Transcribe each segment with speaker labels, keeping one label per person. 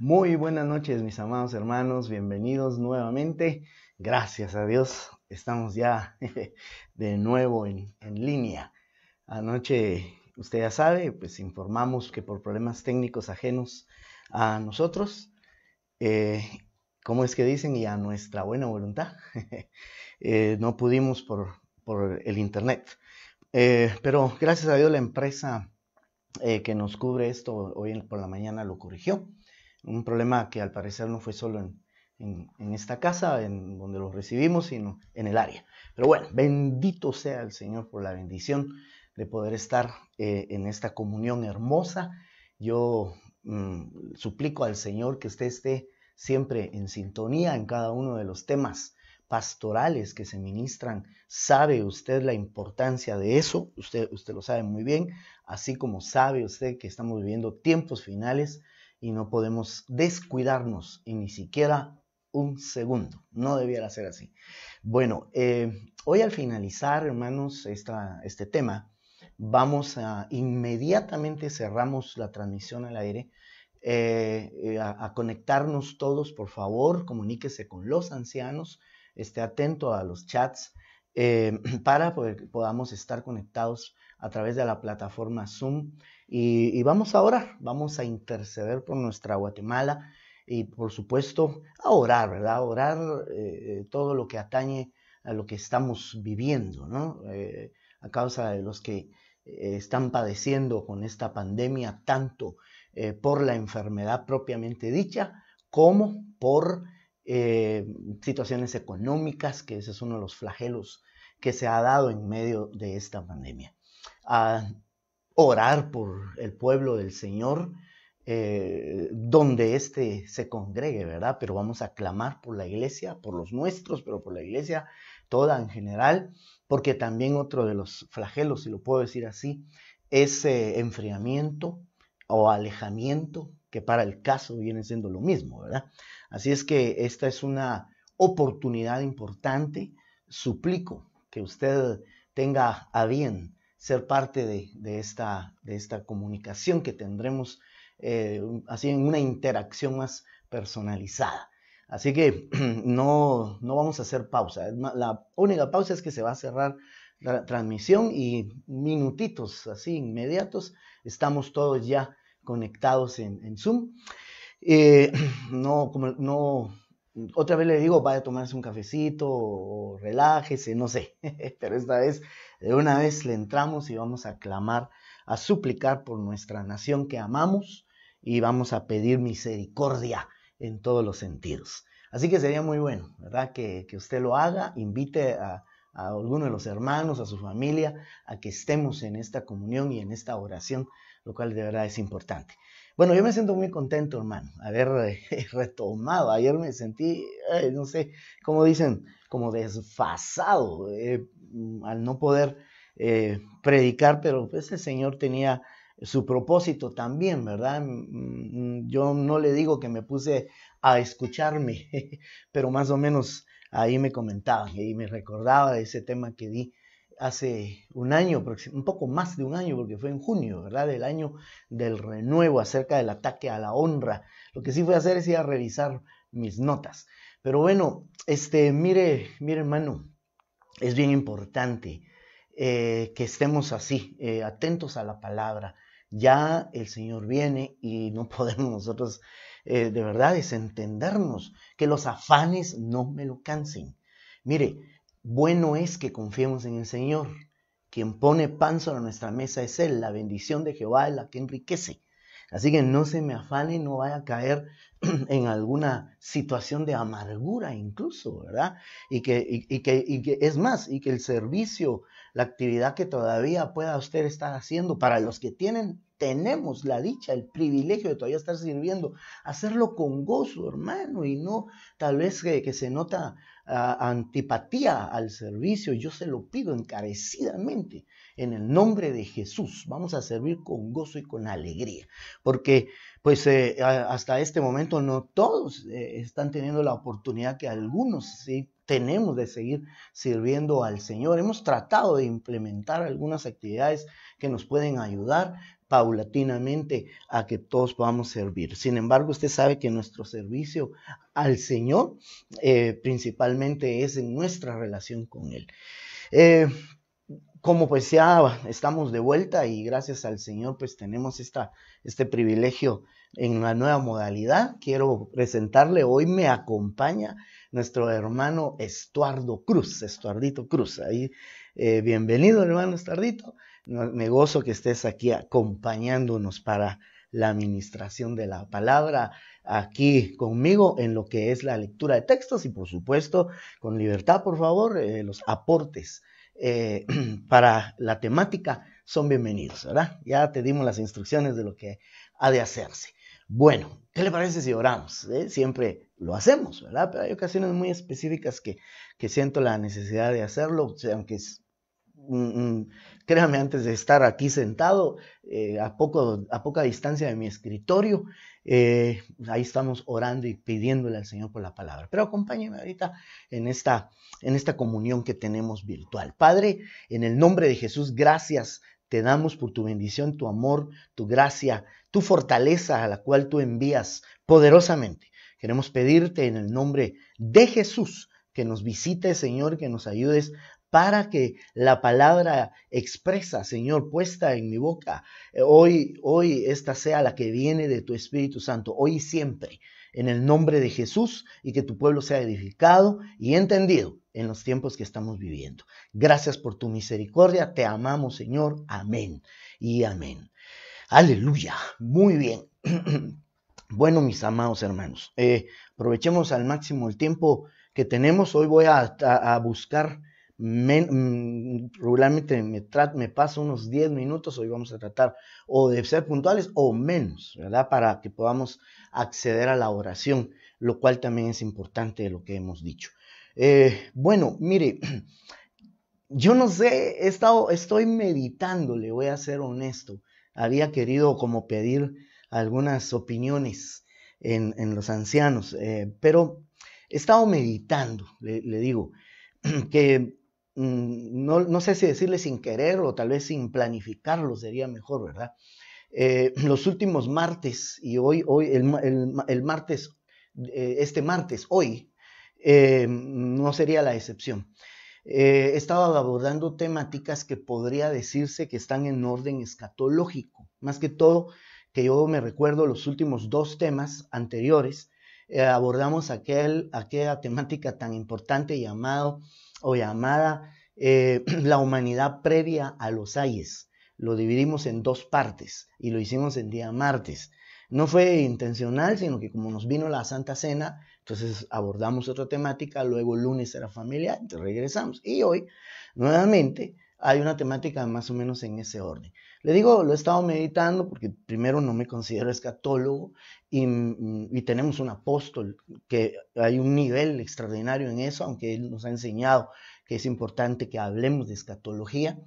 Speaker 1: Muy buenas noches, mis amados hermanos, bienvenidos nuevamente. Gracias a Dios, estamos ya de nuevo en línea. Anoche, usted ya sabe, pues informamos que por problemas técnicos ajenos a nosotros, eh, ¿cómo es que dicen? Y a nuestra buena voluntad, no pudimos por el internet. Pero gracias a Dios la empresa que nos cubre esto hoy por la mañana lo corrigió. Un problema que al parecer no fue solo en esta casa, en donde lo recibimos, sino en el área. Pero bueno, bendito sea el Señor por la bendición de poder estar en esta comunión hermosa. Yo suplico al Señor que usted esté siempre en sintonía en cada uno de los temas pastorales que se ministran. Sabe usted la importancia de eso, usted lo sabe muy bien, así como sabe usted que estamos viviendo tiempos finales y no podemos descuidarnos y ni siquiera un segundo. No debiera ser así. Bueno, hoy al finalizar, hermanos, este tema, vamos a inmediatamente cerramos la transmisión al aire. A conectarnos todos, por favor, comuníquese con los ancianos, esté atento a los chats para que podamos estar conectados a través de la plataforma Zoom y vamos a orar, vamos a interceder por nuestra Guatemala y por supuesto a orar, ¿verdad? A orar todo lo que atañe a lo que estamos viviendo, ¿no? A causa de los que están padeciendo con esta pandemia, tanto por la enfermedad propiamente dicha, como por situaciones económicas, que ese es uno de los flagelos que se ha dado en medio de esta pandemia. Orar por el pueblo del Señor, donde éste se congregue, ¿verdad? Pero vamos a clamar por la iglesia, por los nuestros, pero por la iglesia toda en general, porque también otro de los flagelos, si lo puedo decir así, es enfriamiento o alejamiento, que para el caso viene siendo lo mismo, ¿verdad? Así es que esta es una oportunidad importante. Suplico que usted tenga a bien ser parte de esta comunicación que tendremos así en una interacción más personalizada. Así que no vamos a hacer pausa. La única pausa es que se va a cerrar la transmisión y minutitos así inmediatos estamos todos ya conectados en Zoom. Otra vez le digo, vaya a tomarse un cafecito o relájese, no sé, pero esta vez de una vez le entramos y vamos a clamar, a suplicar por nuestra nación que amamos y vamos a pedir misericordia en todos los sentidos. Así que sería muy bueno, ¿verdad? Que usted lo haga, invite a alguno de los hermanos, a su familia, a que estemos en esta comunión y en esta oración, lo cual de verdad es importante. Bueno, yo me siento muy contento, hermano, haber retomado. Ayer me sentí, no sé, como dicen, como desfasado al no poder predicar, pero pues el Señor tenía su propósito también, ¿verdad? Yo no le digo que me puse a escucharme, pero más o menos ahí me comentaban y me recordaba de ese tema que di hace un año, un poco más de un año, porque fue en junio, ¿verdad? Del año del renuevo acerca del ataque a la honra. Lo que sí fui a hacer es ir a revisar mis notas. Pero bueno, mire hermano, es bien importante que estemos así, atentos a la palabra. Ya el Señor viene y no podemos nosotros de verdad desentendernos, que los afanes no me lo cansen. Mire, bueno es que confiemos en el Señor. Quien pone pan sobre nuestra mesa es Él. La bendición de Jehová es la que enriquece. Así que no se me afane, no vaya a caer en alguna situación de amargura incluso, ¿verdad? Y que es más, y que el servicio, la actividad que todavía pueda usted estar haciendo, para los que tenemos la dicha, el privilegio de todavía estar sirviendo, hacerlo con gozo, hermano, y no tal vez que se nota antipatía al servicio. Yo se lo pido encarecidamente en el nombre de Jesús. Vamos a servir con gozo y con alegría, porque pues hasta este momento no todos están teniendo la oportunidad que algunos sí tenemos de seguir sirviendo al Señor. Hemos tratado de implementar algunas actividades que nos pueden ayudar, paulatinamente a que todos podamos servir. Sin embargo, usted sabe que nuestro servicio al Señor principalmente es en nuestra relación con Él. Como pues ya estamos de vuelta y gracias al Señor pues tenemos este privilegio en la nueva modalidad, quiero presentarle, hoy me acompaña nuestro hermano Estuardito Cruz. Ahí, bienvenido hermano Estuardito, me gozo que estés aquí acompañándonos para la administración de la palabra aquí conmigo en lo que es la lectura de textos y por supuesto con libertad por favor los aportes para la temática son bienvenidos, ¿verdad? Ya te dimos las instrucciones de lo que ha de hacerse. Bueno, ¿qué le parece si oramos? Siempre lo hacemos, ¿verdad? Pero hay ocasiones muy específicas que siento la necesidad de hacerlo, o sea, aunque créame, antes de estar aquí sentado a poca distancia de mi escritorio, ahí estamos orando y pidiéndole al Señor por la palabra. Pero acompáñeme ahorita en esta comunión que tenemos virtual. Padre, en el nombre de Jesús, gracias te damos por tu bendición, tu amor, tu gracia, tu fortaleza a la cual tú envías poderosamente. Queremos pedirte en el nombre de Jesús que nos visites, Señor, que nos ayudes para que la palabra expresa, Señor, puesta en mi boca, hoy esta sea la que viene de tu Espíritu Santo, hoy y siempre, en el nombre de Jesús, y que tu pueblo sea edificado y entendido en los tiempos que estamos viviendo. Gracias por tu misericordia, te amamos, Señor, amén y amén. Aleluya, muy bien. Bueno, mis amados hermanos, aprovechemos al máximo el tiempo que tenemos. Hoy voy a buscar, regularmente me paso unos 10 minutos, hoy vamos a tratar o de ser puntuales o menos, ¿verdad? Para que podamos acceder a la oración, lo cual también es importante de lo que hemos dicho. Bueno, mire, yo no sé, estoy meditando, le voy a ser honesto. Había querido como pedir algunas opiniones en los ancianos, pero he estado meditando, le digo, que no sé si decirle sin querer o tal vez sin planificarlo sería mejor, ¿verdad? Los últimos martes y hoy el martes, este martes, hoy, no sería la excepción. He estado abordando temáticas que podría decirse que están en orden escatológico. Más que todo, que yo me recuerdo los últimos 2 temas anteriores, abordamos aquella temática tan importante llamada la humanidad previa a los ayes. Lo dividimos en 2 partes y lo hicimos en día martes. No fue intencional, sino que como nos vino la Santa Cena, entonces abordamos otra temática, luego el lunes era familiar, entonces regresamos. Y hoy, nuevamente, hay una temática más o menos en ese orden. Le digo, lo he estado meditando porque primero no me considero escatólogo y tenemos un apóstol que hay un nivel extraordinario en eso, aunque él nos ha enseñado que es importante que hablemos de escatología.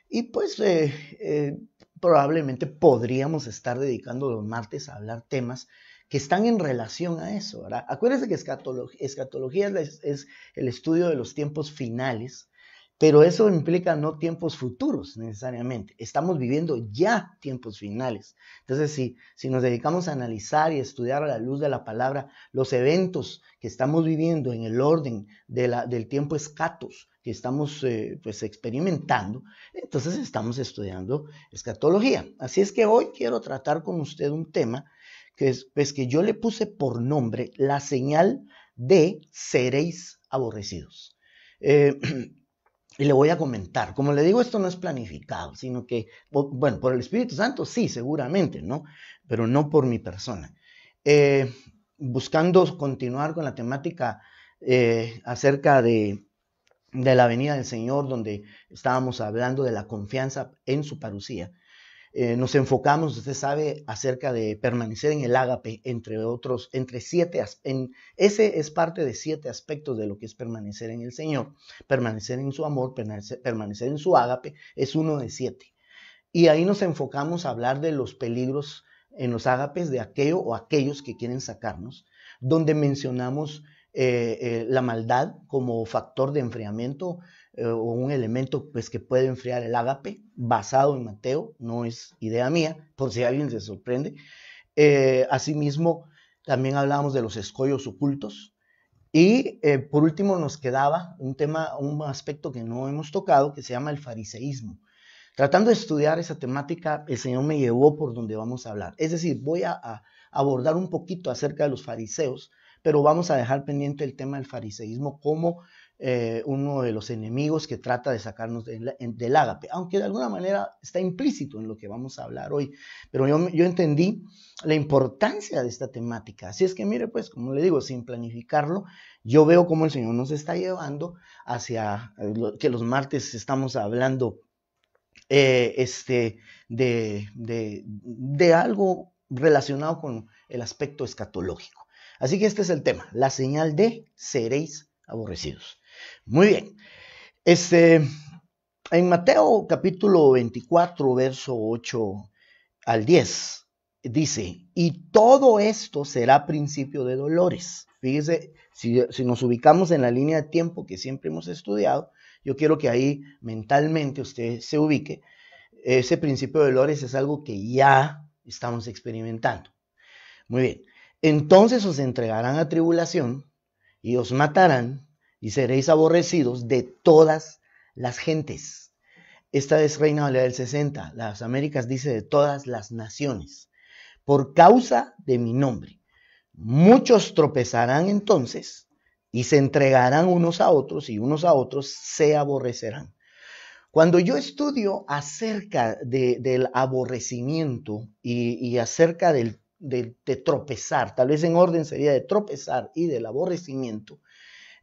Speaker 1: Y pues probablemente podríamos estar dedicando los martes a hablar temas que están en relación a eso, ¿verdad? Acuérdense que escatología es el estudio de los tiempos finales, pero eso implica no tiempos futuros necesariamente. Estamos viviendo ya tiempos finales. Entonces, si nos dedicamos a analizar y estudiar a la luz de la palabra los eventos que estamos viviendo en el orden del tiempo escatos que estamos pues experimentando, entonces estamos estudiando escatología. Así es que hoy quiero tratar con usted un tema que yo le puse por nombre la señal de seréis aborrecidos. Y le voy a comentar, como le digo, esto no es planificado, sino que, bueno, por el Espíritu Santo sí, seguramente, ¿no? Pero no por mi persona. Buscando continuar con la temática acerca de la venida del Señor, donde estábamos hablando de la confianza en su parucía. Nos enfocamos, usted sabe, acerca de permanecer en el ágape, entre otros, ese es parte de 7 aspectos de lo que es permanecer en el Señor. Permanecer en su amor, permanecer en su ágape, es uno de 7. Y ahí nos enfocamos a hablar de los peligros en los ágapes de aquello o aquellos que quieren sacarnos, donde mencionamos la maldad como factor de enfriamiento, o un elemento pues, que puede enfriar el ágape, basado en Mateo, no es idea mía, por si alguien se sorprende. Asimismo, también hablábamos de los escollos ocultos. Y por último nos quedaba un aspecto que no hemos tocado, que se llama el fariseísmo. Tratando de estudiar esa temática, el Señor me llevó por donde vamos a hablar. Es decir, voy a abordar un poquito acerca de los fariseos, pero vamos a dejar pendiente el tema del fariseísmo como uno de los enemigos que trata de sacarnos del ágape, aunque de alguna manera está implícito en lo que vamos a hablar hoy. Pero yo entendí la importancia de esta temática. Así es que mire, pues, como le digo, sin planificarlo, yo veo cómo el Señor nos está llevando hacia que los martes estamos hablando de algo relacionado con el aspecto escatológico. Así que este es el tema, la señal de seréis aborrecidos. Muy bien. En Mateo capítulo 24, verso 8 al 10, dice, y todo esto será principio de dolores. Fíjese, si nos ubicamos en la línea de tiempo que siempre hemos estudiado, yo quiero que ahí mentalmente usted se ubique. Ese principio de dolores es algo que ya estamos experimentando. Muy bien. Entonces os entregarán a tribulación y os matarán y seréis aborrecidos de todas las gentes. Esta es Reina Valera del 60. Las Américas dice de todas las naciones. Por causa de mi nombre. Muchos tropezarán entonces y se entregarán unos a otros y unos a otros se aborrecerán. Cuando yo estudio acerca del aborrecimiento y acerca de tropezar, tal vez en orden sería de tropezar y del aborrecimiento,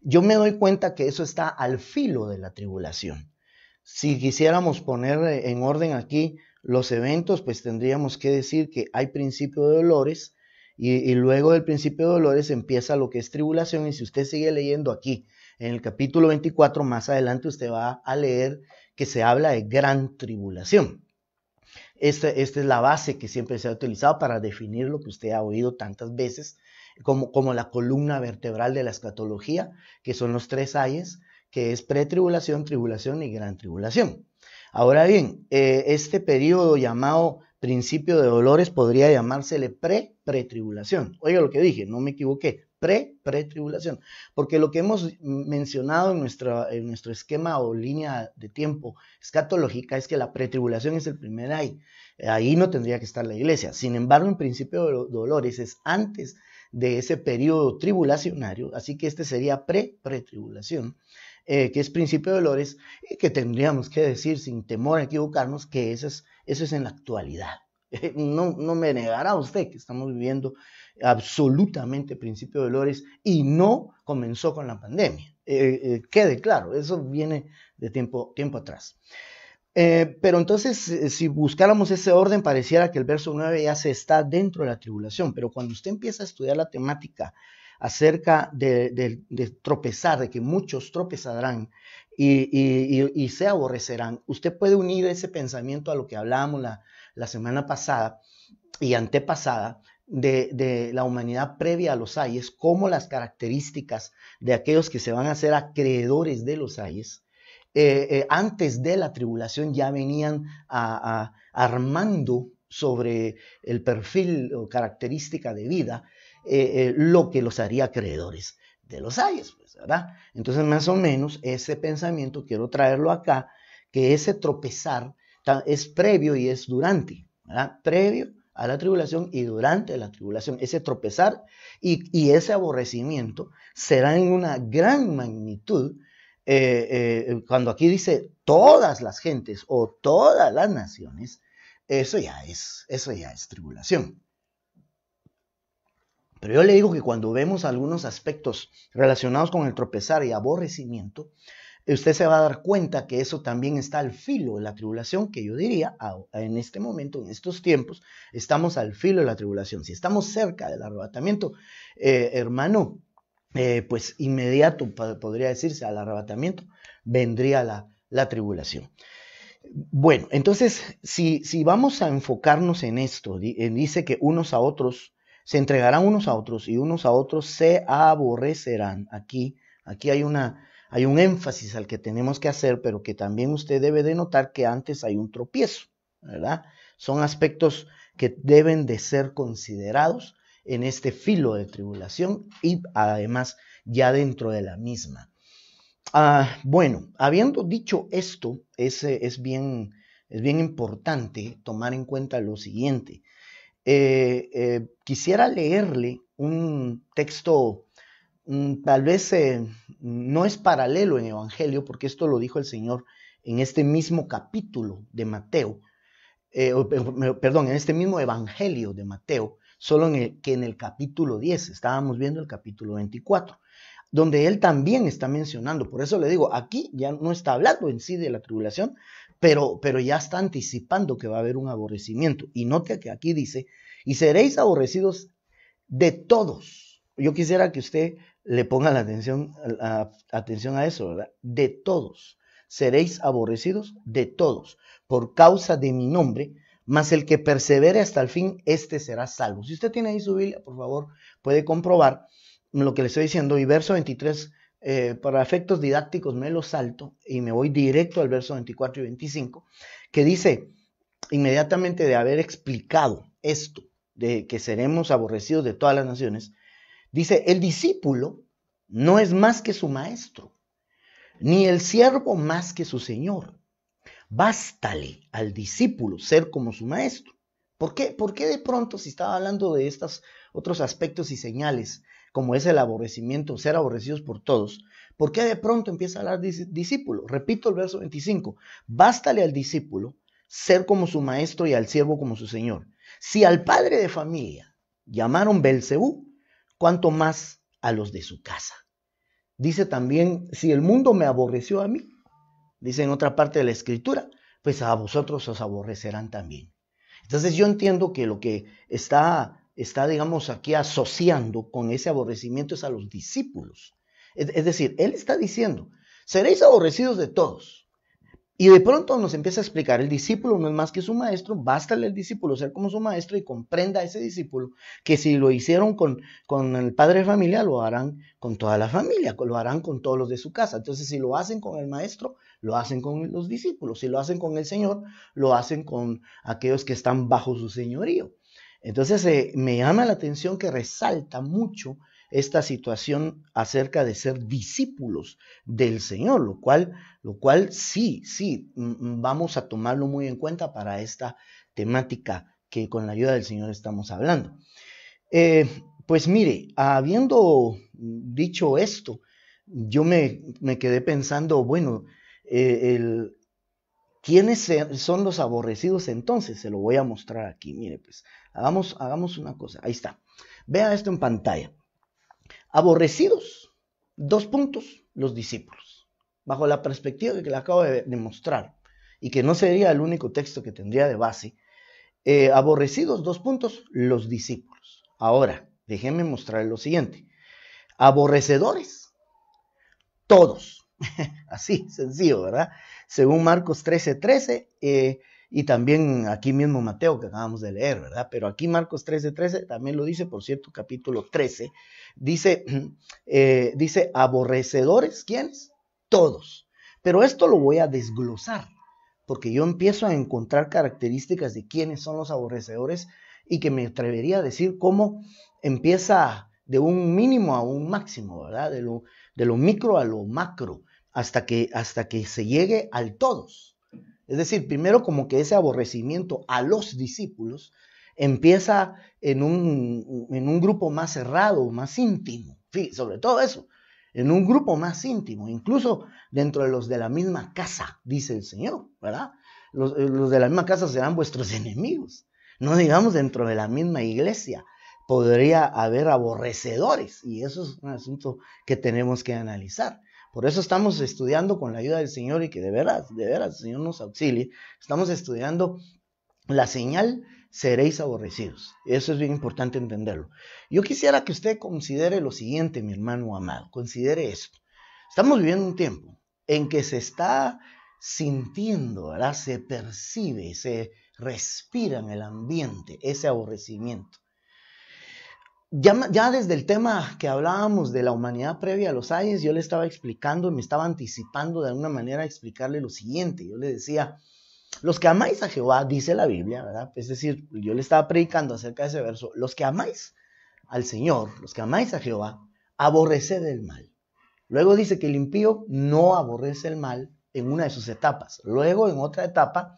Speaker 1: yo me doy cuenta que eso está al filo de la tribulación. Si quisiéramos poner en orden aquí los eventos, pues tendríamos que decir que hay principio de dolores y luego del principio de dolores empieza lo que es tribulación. Y si usted sigue leyendo aquí en el capítulo 24, más adelante usted va a leer que se habla de gran tribulación. Esta es la base que siempre se ha utilizado para definir lo que usted ha oído tantas veces como la columna vertebral de la escatología, que son los tres ayes, que es pretribulación, tribulación y gran tribulación. Ahora bien, este periodo llamado principio de dolores podría llamársele pretribulación. Oiga lo que dije, no me equivoqué, pretribulación, porque lo que hemos mencionado en nuestro esquema o línea de tiempo escatológica es que la pretribulación es el primer ay. Ahí no tendría que estar la iglesia. Sin embargo, en principio de dolores es antes de ese periodo tribulacionario, así que este sería pretribulación. Que es principio de dolores, y que tendríamos que decir sin temor a equivocarnos que eso es en la actualidad. No me negará usted que estamos viviendo absolutamente principio de dolores y no comenzó con la pandemia. Quede claro, eso viene de tiempo atrás. Pero entonces, si buscáramos ese orden, pareciera que el verso 9 ya se está dentro de la tribulación, pero cuando usted empieza a estudiar la temática acerca de tropezar, de que muchos tropezarán y se aborrecerán, usted puede unir ese pensamiento a lo que hablábamos la semana pasada y antepasada de la humanidad previa a los ayes, como las características de aquellos que se van a hacer acreedores de los ayes, antes de la tribulación ya venían armando sobre el perfil o característica de vida lo que los haría acreedores de los ayes, pues, ¿verdad? Entonces, más o menos, ese pensamiento quiero traerlo acá, que ese tropezar es previo y es durante, ¿verdad? Previo a la tribulación y durante la tribulación. Ese tropezar y ese aborrecimiento será en una gran magnitud. Cuando aquí dice todas las gentes o todas las naciones, eso ya es tribulación. Pero yo le digo que cuando vemos algunos aspectos relacionados con el tropezar y aborrecimiento, usted se va a dar cuenta que eso también está al filo de la tribulación, que yo diría, en este momento, en estos tiempos, estamos al filo de la tribulación. Si estamos cerca del arrebatamiento, hermano, pues inmediato, podría decirse, al arrebatamiento, vendría la tribulación. Bueno, entonces, si vamos a enfocarnos en esto, dice que unos a otros se entregarán unos a otros y unos a otros se aborrecerán. Aquí hay una hay un énfasis al que tenemos que hacer, pero que también usted debe de notar que antes hay un tropiezo, ¿verdad? Son aspectos que deben de ser considerados en este filo de tribulación y además ya dentro de la misma. Bueno, habiendo dicho esto, es bien importante tomar en cuenta lo siguiente. Quisiera leerle un texto, tal vez no es paralelo en Evangelio, porque esto lo dijo el Señor en este mismo capítulo de Mateo, perdón, en este mismo Evangelio de Mateo, solo que en el capítulo 10, estábamos viendo el capítulo 24, donde él también está mencionando, por eso le digo, aquí ya no está hablando en sí de la tribulación, pero ya está anticipando que va a haber un aborrecimiento. Y note que aquí dice, y seréis aborrecidos de todos. Yo quisiera que usted le ponga la atención a eso, ¿verdad? De todos. Seréis aborrecidos de todos, por causa de mi nombre, mas el que persevere hasta el fin, este será salvo. Si usted tiene ahí su Biblia, por favor, puede comprobar lo que le estoy diciendo. Y verso 23, para efectos didácticos me lo salto y me voy directo al verso 24 y 25, que dice, inmediatamente de haber explicado esto, de que seremos aborrecidos de todas las naciones, dice, el discípulo no es más que su maestro, ni el siervo más que su señor. Bástale al discípulo ser como su maestro. ¿Por qué? ¿Por qué de pronto, si estaba hablando de estos otros aspectos y señales, como es el aborrecimiento, ser aborrecidos por todos, por qué de pronto empieza a hablar de discípulo? Repito el verso 25, bástale al discípulo ser como su maestro y al siervo como su señor. Si al padre de familia llamaron Belcebú, cuánto más a los de su casa. Dice también, si el mundo me aborreció a mí, dice en otra parte de la escritura, pues a vosotros os aborrecerán también. Entonces yo entiendo que lo que está digamos, aquí asociando con ese aborrecimiento es a los discípulos. Es decir, él está diciendo, seréis aborrecidos de todos. Y de pronto nos empieza a explicar, el discípulo no es más que su maestro, bástale al discípulo ser como su maestro y comprenda a ese discípulo que si lo hicieron con el padre de familia, lo harán con toda la familia, lo harán con todos los de su casa. Entonces, si lo hacen con el maestro, lo hacen con los discípulos. Si lo hacen con el Señor, lo hacen con aquellos que están bajo su señorío. Entonces, me llama la atención que resalta mucho esta situación acerca de ser discípulos del Señor, lo cual sí, vamos a tomarlo muy en cuenta para esta temática que con la ayuda del Señor estamos hablando. Pues mire, habiendo dicho esto, yo me quedé pensando, bueno, ¿quiénes son los aborrecidos entonces? Se lo voy a mostrar aquí. Mire, pues, hagamos una cosa. Ahí está. Vea esto en pantalla. Aborrecidos, 2 puntos, los discípulos. Bajo la perspectiva que le acabo de mostrar, y que no sería el único texto que tendría de base, aborrecidos, 2 puntos, los discípulos. Ahora, déjenme mostrar lo siguiente. Aborrecedores, todos. Así, sencillo, ¿verdad? Según Marcos 13:13, y también aquí mismo Mateo que acabamos de leer, ¿verdad? Pero aquí Marcos 13:13 también lo dice, por cierto, capítulo 13, dice aborrecedores, ¿quiénes? Todos. Pero esto lo voy a desglosar, porque yo empiezo a encontrar características de quiénes son los aborrecedores y que me atrevería a decir cómo empieza de un mínimo a un máximo, ¿verdad? De lo micro a lo macro, hasta que se llegue al todos. Es decir, primero como que ese aborrecimiento a los discípulos empieza en un grupo más cerrado, más íntimo. Sí, sobre todo eso, en un grupo más íntimo, incluso dentro de los de la misma casa, dice el Señor, ¿verdad? Los de la misma casa serán vuestros enemigos. No digamos dentro de la misma iglesia. Podría haber aborrecedores y eso es un asunto que tenemos que analizar. Por eso estamos estudiando con la ayuda del Señor y que de veras, el Señor nos auxilie. Estamos estudiando la señal, seréis aborrecidos. Eso es bien importante entenderlo. Yo quisiera que usted considere lo siguiente, mi hermano amado. Considere esto. Estamos viviendo un tiempo en que se está sintiendo, ¿verdad? Se percibe, se respira en el ambiente ese aborrecimiento. ya desde el tema que hablábamos de la humanidad previa a los años, yo le estaba explicando, me estaba anticipando de alguna manera a explicarle lo siguiente. Yo le decía, los que amáis a Jehová, dice la Biblia, ¿verdad? Es decir, yo le estaba predicando acerca de ese verso, los que amáis al Señor, los que amáis a Jehová, aborreced el mal. Luego dice que el impío no aborrece el mal en una de sus etapas. Luego, en otra etapa,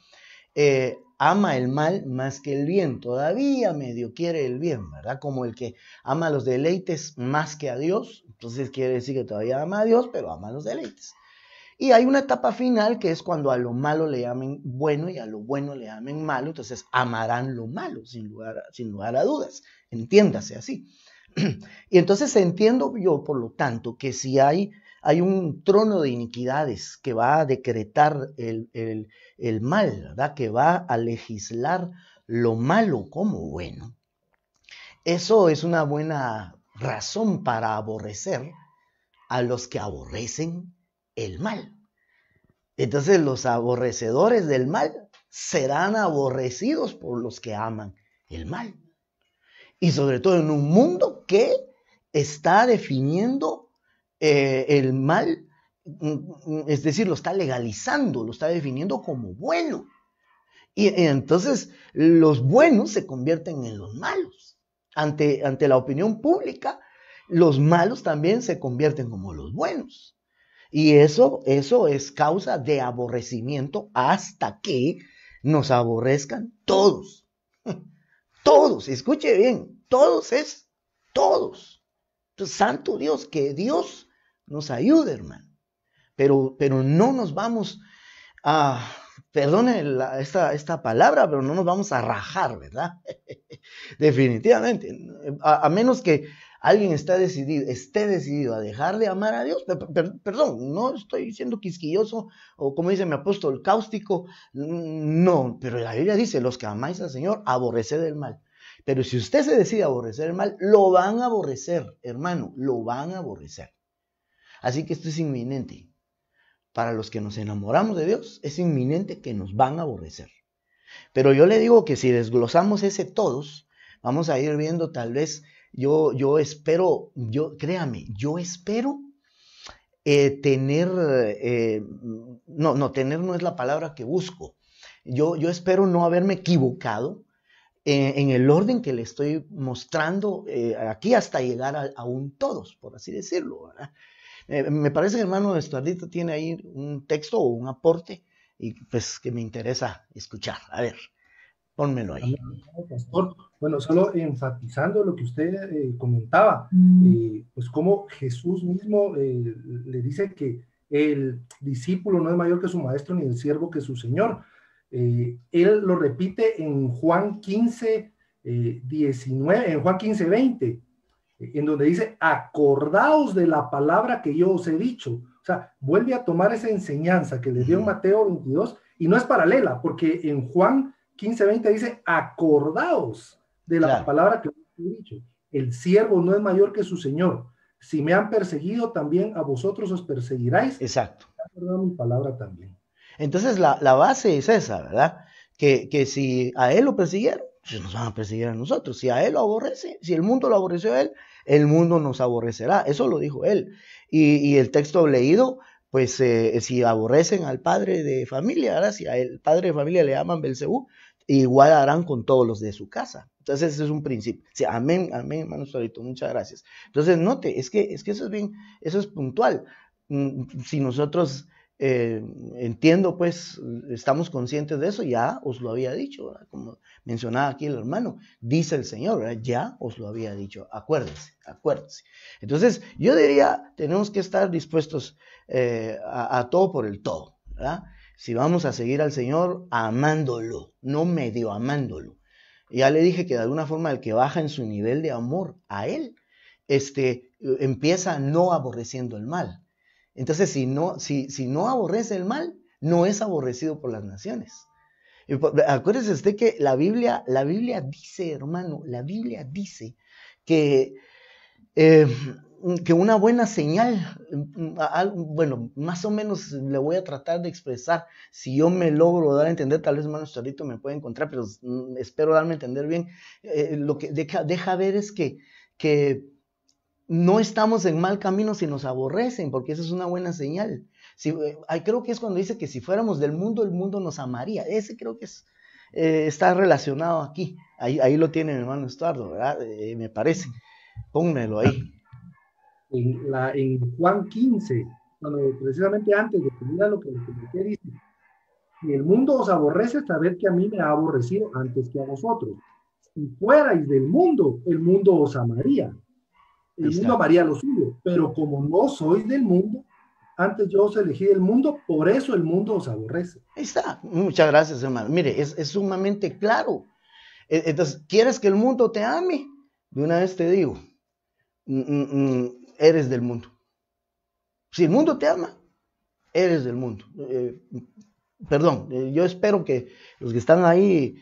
Speaker 1: ama el mal más que el bien. Todavía medio quiere el bien, ¿verdad? Como el que ama los deleites más que a Dios. Entonces quiere decir que todavía ama a Dios, pero ama los deleites. Y hay una etapa final que es cuando a lo malo le llamen bueno y a lo bueno le llamen malo. Entonces amarán lo malo, sin lugar a dudas. Entiéndase así. Y entonces entiendo yo, por lo tanto, que si hay un trono de iniquidades que va a decretar el mal, ¿verdad? Que va a legislar lo malo como bueno. Eso es una buena razón para aborrecer a los que aborrecen el mal. Entonces los aborrecedores del mal serán aborrecidos por los que aman el mal. Y sobre todo en un mundo que está definiendo el mal, es decir, lo está legalizando, lo está definiendo como bueno. Y entonces los buenos se convierten en los malos. Ante la opinión pública, los malos también se convierten como los buenos. Y eso es causa de aborrecimiento hasta que nos aborrezcan todos. Todos, escuche bien, todos es todos. Entonces, santo Dios, que Dios nos ayude, hermano. Pero no nos vamos a, perdone esta palabra, pero no nos vamos a rajar, ¿verdad? Definitivamente. A menos que alguien esté decidido a dejar de amar a Dios, perdón, no estoy siendo quisquilloso o como dice mi apóstol, cáustico, no, pero la Biblia dice, los que amáis al Señor, aborreced el mal. Pero si usted se decide a aborrecer el mal, lo van a aborrecer, hermano, lo van a aborrecer. Así que esto es inminente. Para los que nos enamoramos de Dios, es inminente que nos van a aborrecer. Pero yo le digo que si desglosamos ese todos, vamos a ir viendo tal vez, yo espero, créame, yo espero tener, tener no es la palabra que busco. Yo espero no haberme equivocado en el orden que le estoy mostrando aquí hasta llegar a un todos, por así decirlo, ¿verdad? Me parece que el hermano Estuardito tiene ahí un texto o un aporte y pues que me interesa escuchar. A ver, pónmelo ahí.
Speaker 2: Pastor, bueno, solo enfatizando lo que usted comentaba, pues como Jesús mismo le dice que el discípulo no es mayor que su maestro ni el siervo que su señor. Él lo repite en Juan 15, 19, en Juan 15, 20, en donde dice, acordaos de la palabra que yo os he dicho. O sea, vuelve a tomar esa enseñanza que le dio en Mateo 22 y no es paralela, porque en Juan 15:20 dice, acordaos de la palabra que os he dicho. El siervo no es mayor que su señor. Si me han perseguido, también a vosotros os perseguiráis.
Speaker 1: Exacto.
Speaker 2: He acordado mi palabra también.
Speaker 1: Entonces la base es esa, ¿verdad? Que si a él lo persiguieron, pues nos van a perseguir a nosotros. Si a él lo aborrece, si el mundo lo aborreció a él, el mundo nos aborrecerá. Eso lo dijo él. Y el texto leído, pues si aborrecen al padre de familia, ¿verdad? Si al padre de familia le llaman Belcebú, igual harán con todos los de su casa. Entonces ese es un principio. Sí, amén, amén, hermano Solito, muchas gracias. Entonces note, es que eso es bien, eso es puntual. Si nosotros entiendo, pues, estamos conscientes de eso, ya os lo había dicho, ¿verdad? Como mencionaba aquí el hermano, dice el Señor, ¿verdad? Ya os lo había dicho, acuérdense. Entonces, yo diría, tenemos que estar dispuestos a todo por el todo, ¿verdad? Si vamos a seguir al Señor, amándolo, no medio amándolo. Ya le dije que de alguna forma el que baja en su nivel de amor a Él, empieza no aborreciendo el mal. Entonces, si no aborrece el mal, no es aborrecido por las naciones. Acuérdese usted que la Biblia dice, hermano, la Biblia dice que una buena señal, bueno, más o menos le voy a tratar de expresar, si yo me logro dar a entender, tal vez hermano Storito me puede encontrar, pero espero darme a entender bien, lo que deja ver es que que no estamos en mal camino si nos aborrecen, porque esa es una buena señal. Creo que es cuando dice que si fuéramos del mundo, el mundo nos amaría. Ese creo que está relacionado aquí. Ahí lo tiene mi hermano Estuardo, ¿verdad? Me parece. Pónmelo ahí.
Speaker 2: En Juan 15, precisamente antes de que diga lo que dice, si el mundo os aborrece, sabed que a mí me ha aborrecido antes que a vosotros. Si fuerais del mundo, el mundo os amaría. El mundo amaría lo suyo, pero como no sois del mundo, antes yo os elegí del mundo, por eso el mundo os aborrece.
Speaker 1: Ahí está. Muchas gracias, hermano. Mire, es sumamente claro. Entonces, ¿quieres que el mundo te ame? De una vez te digo, eres del mundo. Si el mundo te ama, eres del mundo. Yo espero que los que están ahí,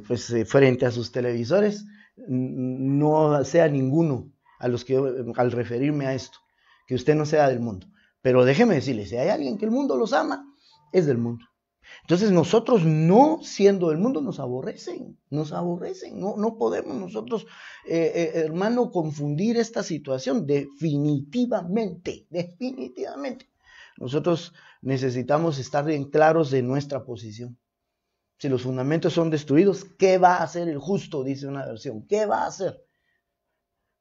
Speaker 1: pues frente a sus televisores, no sea ninguno al referirme a esto, que usted no sea del mundo. Pero déjeme decirle, si hay alguien que el mundo los ama, es del mundo. Entonces nosotros, no siendo del mundo, nos aborrecen, no podemos nosotros, hermano, confundir esta situación. Definitivamente, nosotros necesitamos estar bien claros de nuestra posición. Si los fundamentos son destruidos, ¿qué va a hacer el justo? Dice una versión. ¿Qué va a hacer?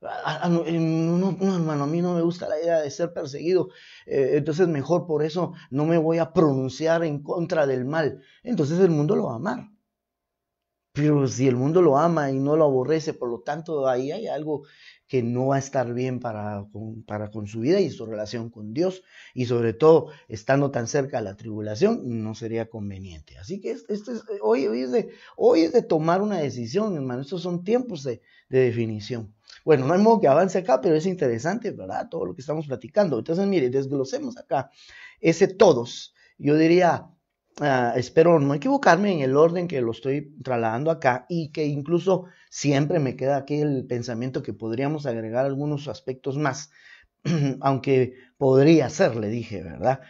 Speaker 1: No, hermano, a mí no me gusta la idea de ser perseguido, entonces mejor por eso no me voy a pronunciar en contra del mal. Entonces el mundo lo va a amar. Pero si el mundo lo ama y no lo aborrece, por lo tanto ahí hay algo que no va a estar bien para con su vida y su relación con Dios, y sobre todo estando tan cerca de la tribulación, no sería conveniente. Así que hoy es de tomar una decisión, hermano. Estos son tiempos de definición. Bueno, no hay modo que avance acá, pero es interesante, ¿verdad? Todo lo que estamos platicando. Entonces, mire, desglosemos acá ese todos. Yo diría, espero no equivocarme en el orden que lo estoy trasladando acá, y que incluso siempre me queda aquí el pensamiento que podríamos agregar algunos aspectos más, aunque podría ser, le dije, ¿verdad?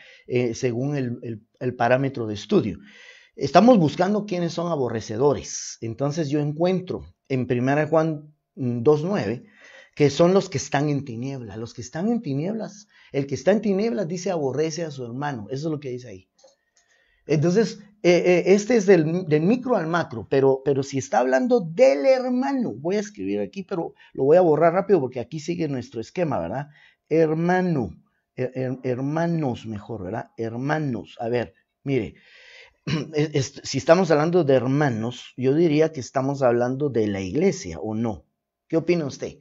Speaker 1: Según el parámetro de estudio. Estamos buscando quiénes son aborrecedores. Entonces yo encuentro en 1 Juan 2:9, que son los que están en tinieblas. Los que están en tinieblas, el que está en tinieblas dice aborrece a su hermano. Eso es lo que dice ahí. Entonces, este es del micro al macro, pero si está hablando del hermano, voy a escribir aquí, pero lo voy a borrar rápido porque aquí sigue nuestro esquema, ¿verdad? Hermano, hermanos mejor, ¿verdad? Hermanos, a ver, mire. Si estamos hablando de hermanos, yo diría que estamos hablando de la iglesia, ¿o no? ¿Qué opina usted?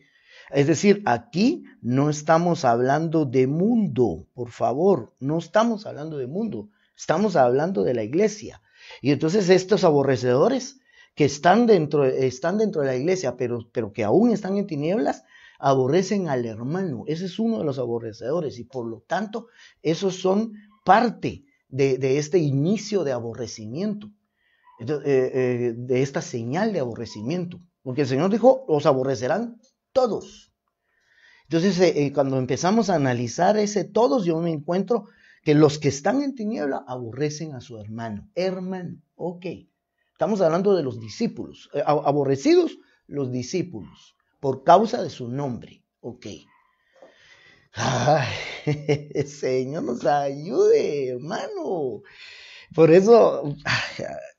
Speaker 1: Es decir, aquí no estamos hablando de mundo, por favor, no estamos hablando de mundo, estamos hablando de la iglesia. Y entonces estos aborrecedores que están dentro de la iglesia, pero que aún están en tinieblas, aborrecen al hermano. Ese es uno de los aborrecedores, y por lo tanto, esos son parte de este inicio de aborrecimiento, de esta señal de aborrecimiento, porque el Señor dijo, los aborrecerán todos. Entonces, cuando empezamos a analizar ese todos, yo me encuentro que los que están en tiniebla aborrecen a su hermano. Hermano, ok. Estamos hablando de los discípulos, aborrecidos los discípulos, por causa de su nombre, ok. Ay, Señor nos ayude, hermano. Por eso,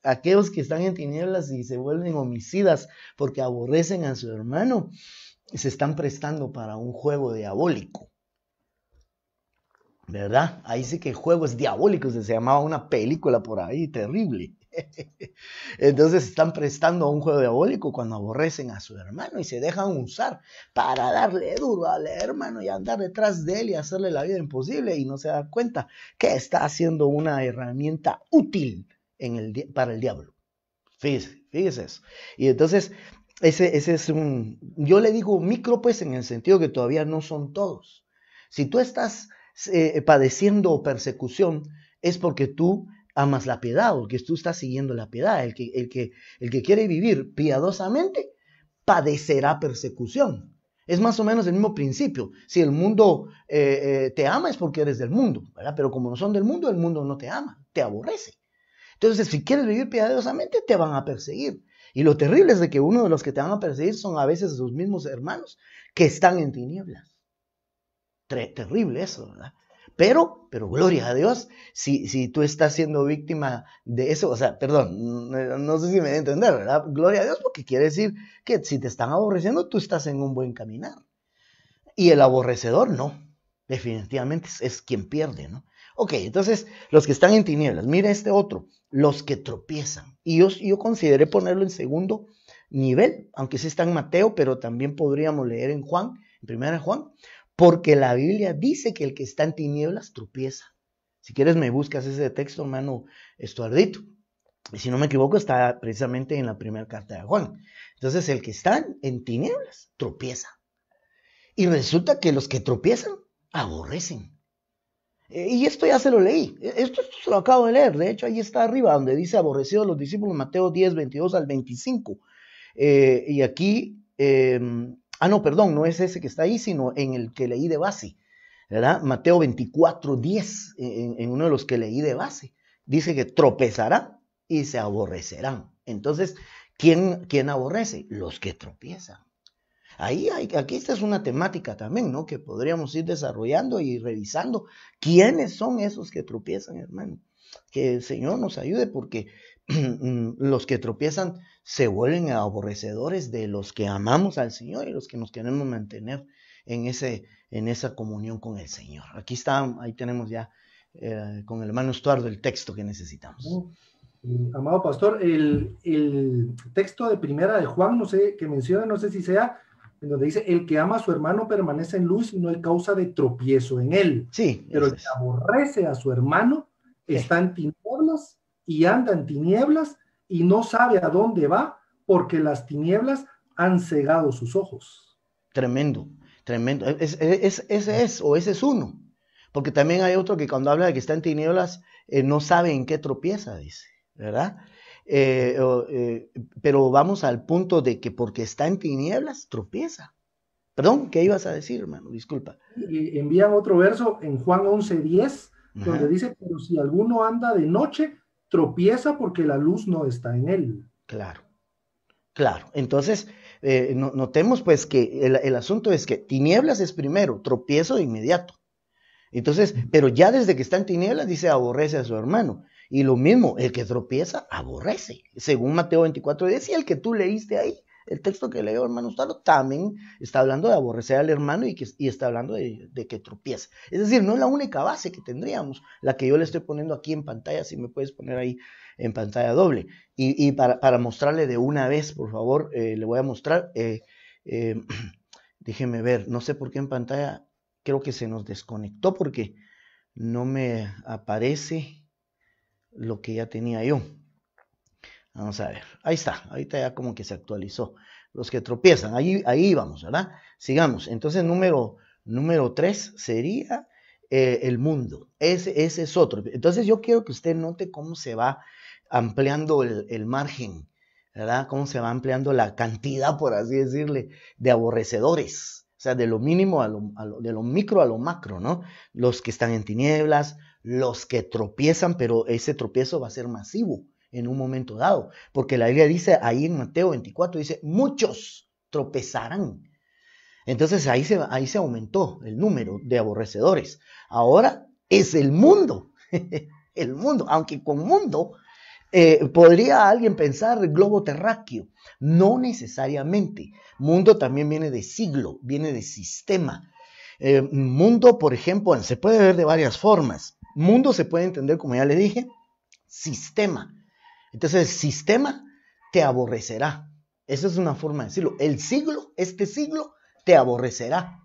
Speaker 1: aquellos que están en tinieblas y se vuelven homicidas porque aborrecen a su hermano, se están prestando para un juego diabólico, ¿verdad? Ahí sí que juegos diabólicos, se llamaba una película por ahí terrible. Entonces se están prestando a un juego diabólico cuando aborrecen a su hermano y se dejan usar para darle duro al hermano y andar detrás de él y hacerle la vida imposible, y no se da cuenta que está haciendo una herramienta útil para el diablo. Fíjese eso. Y entonces ese es yo le digo micro, pues, en el sentido que todavía no son todos. Si tú estás padeciendo persecución, es porque tú amas la piedad, o que tú estás siguiendo la piedad. El que quiere vivir piadosamente padecerá persecución. Es más o menos el mismo principio. Si el mundo te ama, es porque eres del mundo, ¿verdad? Pero como no son del mundo, el mundo no te ama, te aborrece. Entonces, si quieres vivir piadosamente, te van a perseguir. Y lo terrible es de que uno de los que te van a perseguir son a veces sus mismos hermanos que están en tinieblas. Terrible eso, ¿verdad? Pero gloria a Dios, si tú estás siendo víctima de eso, o sea, perdón, no sé si me voy a entender, ¿verdad? Gloria a Dios, porque quiere decir que si te están aborreciendo, tú estás en un buen caminar. Y el aborrecedor no, definitivamente es quien pierde, ¿no? Ok, entonces, los que están en tinieblas, mira este otro, los que tropiezan. Y yo consideré ponerlo en segundo nivel, aunque sí está en Mateo, pero también podríamos leer en Juan, en primera Juan, porque la Biblia dice que el que está en tinieblas tropieza. Si quieres me buscas ese texto, hermano Estuardito. Y si no me equivoco, está precisamente en la primera carta de Juan. Entonces, el que está en tinieblas tropieza. Y resulta que los que tropiezan aborrecen. Y esto ya se lo leí. Esto se lo acabo de leer. De hecho, ahí está arriba, donde dice aborrecidos los discípulos, Mateo 10, 22 al 25. Y aquí... no, perdón, no es ese que está ahí, sino en el que leí de base, ¿verdad? Mateo 24, 10, en uno de los que leí de base, dice que tropezarán y se aborrecerán. Entonces, ¿quién aborrece? Los que tropiezan. Aquí esta es una temática también, ¿no? Que podríamos ir desarrollando y revisando. ¿Quiénes son esos que tropiezan, hermano? Que el Señor nos ayude, porque los que tropiezan se vuelven aborrecedores de los que amamos al Señor y los que nos queremos mantener en esa comunión con el Señor. Aquí está, ahí tenemos ya con el hermano Estuardo el texto que necesitamos.
Speaker 2: Amado pastor, el texto de primera de Juan, no sé, que menciona, no sé si sea, en donde dice, el que ama a su hermano permanece en luz y no hay causa de tropiezo en él.
Speaker 1: Sí,
Speaker 2: pero el que aborrece a su hermano está en tinieblas y anda en tinieblas y no sabe a dónde va porque las tinieblas han cegado sus ojos.
Speaker 1: Tremendo, tremendo. Ese es uno. Porque también hay otro que cuando habla de que está en tinieblas, no sabe en qué tropieza, dice, ¿verdad? Pero vamos al punto de que porque está en tinieblas, tropieza. Perdón, ¿qué ibas a decir, hermano? Disculpa.
Speaker 2: Y envían otro verso en Juan 11:10, donde dice, pero si alguno anda de noche, tropieza porque la luz no está en él.
Speaker 1: Claro, claro. Entonces, notemos pues que el asunto es que tinieblas es primero, tropiezo de inmediato. Entonces, pero ya desde que está en tinieblas dice aborrece a su hermano. Y lo mismo, el que tropieza, aborrece. Según Mateo 24:10, y el que tú leíste ahí, el texto que leyó hermano Gustavo, también está hablando de aborrecer al hermano y está hablando de que tropieza. Es decir, no es la única base que tendríamos, la que yo le estoy poniendo aquí en pantalla, si me puedes poner ahí en pantalla doble. Y para mostrarle de una vez, por favor, le voy a mostrar, déjeme ver, no sé por qué en pantalla, creo que se nos desconectó porque no me aparece lo que ya tenía yo. Vamos a ver, ahí está, ahorita ya como que se actualizó. Los que tropiezan, ahí vamos, ¿verdad? Sigamos. Entonces, número 3 sería el mundo. Ese es otro. Entonces, yo quiero que usted note cómo se va ampliando el margen, ¿verdad? Cómo se va ampliando la cantidad, por así decirle, de aborrecedores. O sea, de lo mínimo de lo micro a lo macro, ¿no? Los que están en tinieblas, los que tropiezan, pero ese tropiezo va a ser masivo en un momento dado, porque la Biblia dice ahí en Mateo 24, dice, muchos tropezarán. Entonces ahí se aumentó el número de aborrecedores. Ahora es el mundo, el mundo, aunque con mundo podría alguien pensar globo terráqueo, no necesariamente. Mundo también viene de siglo, viene de sistema. Mundo, por ejemplo, se puede ver de varias formas. Mundo se puede entender, como ya le dije, sistema. Entonces, el sistema te aborrecerá. Esa es una forma de decirlo. El siglo, este siglo, te aborrecerá.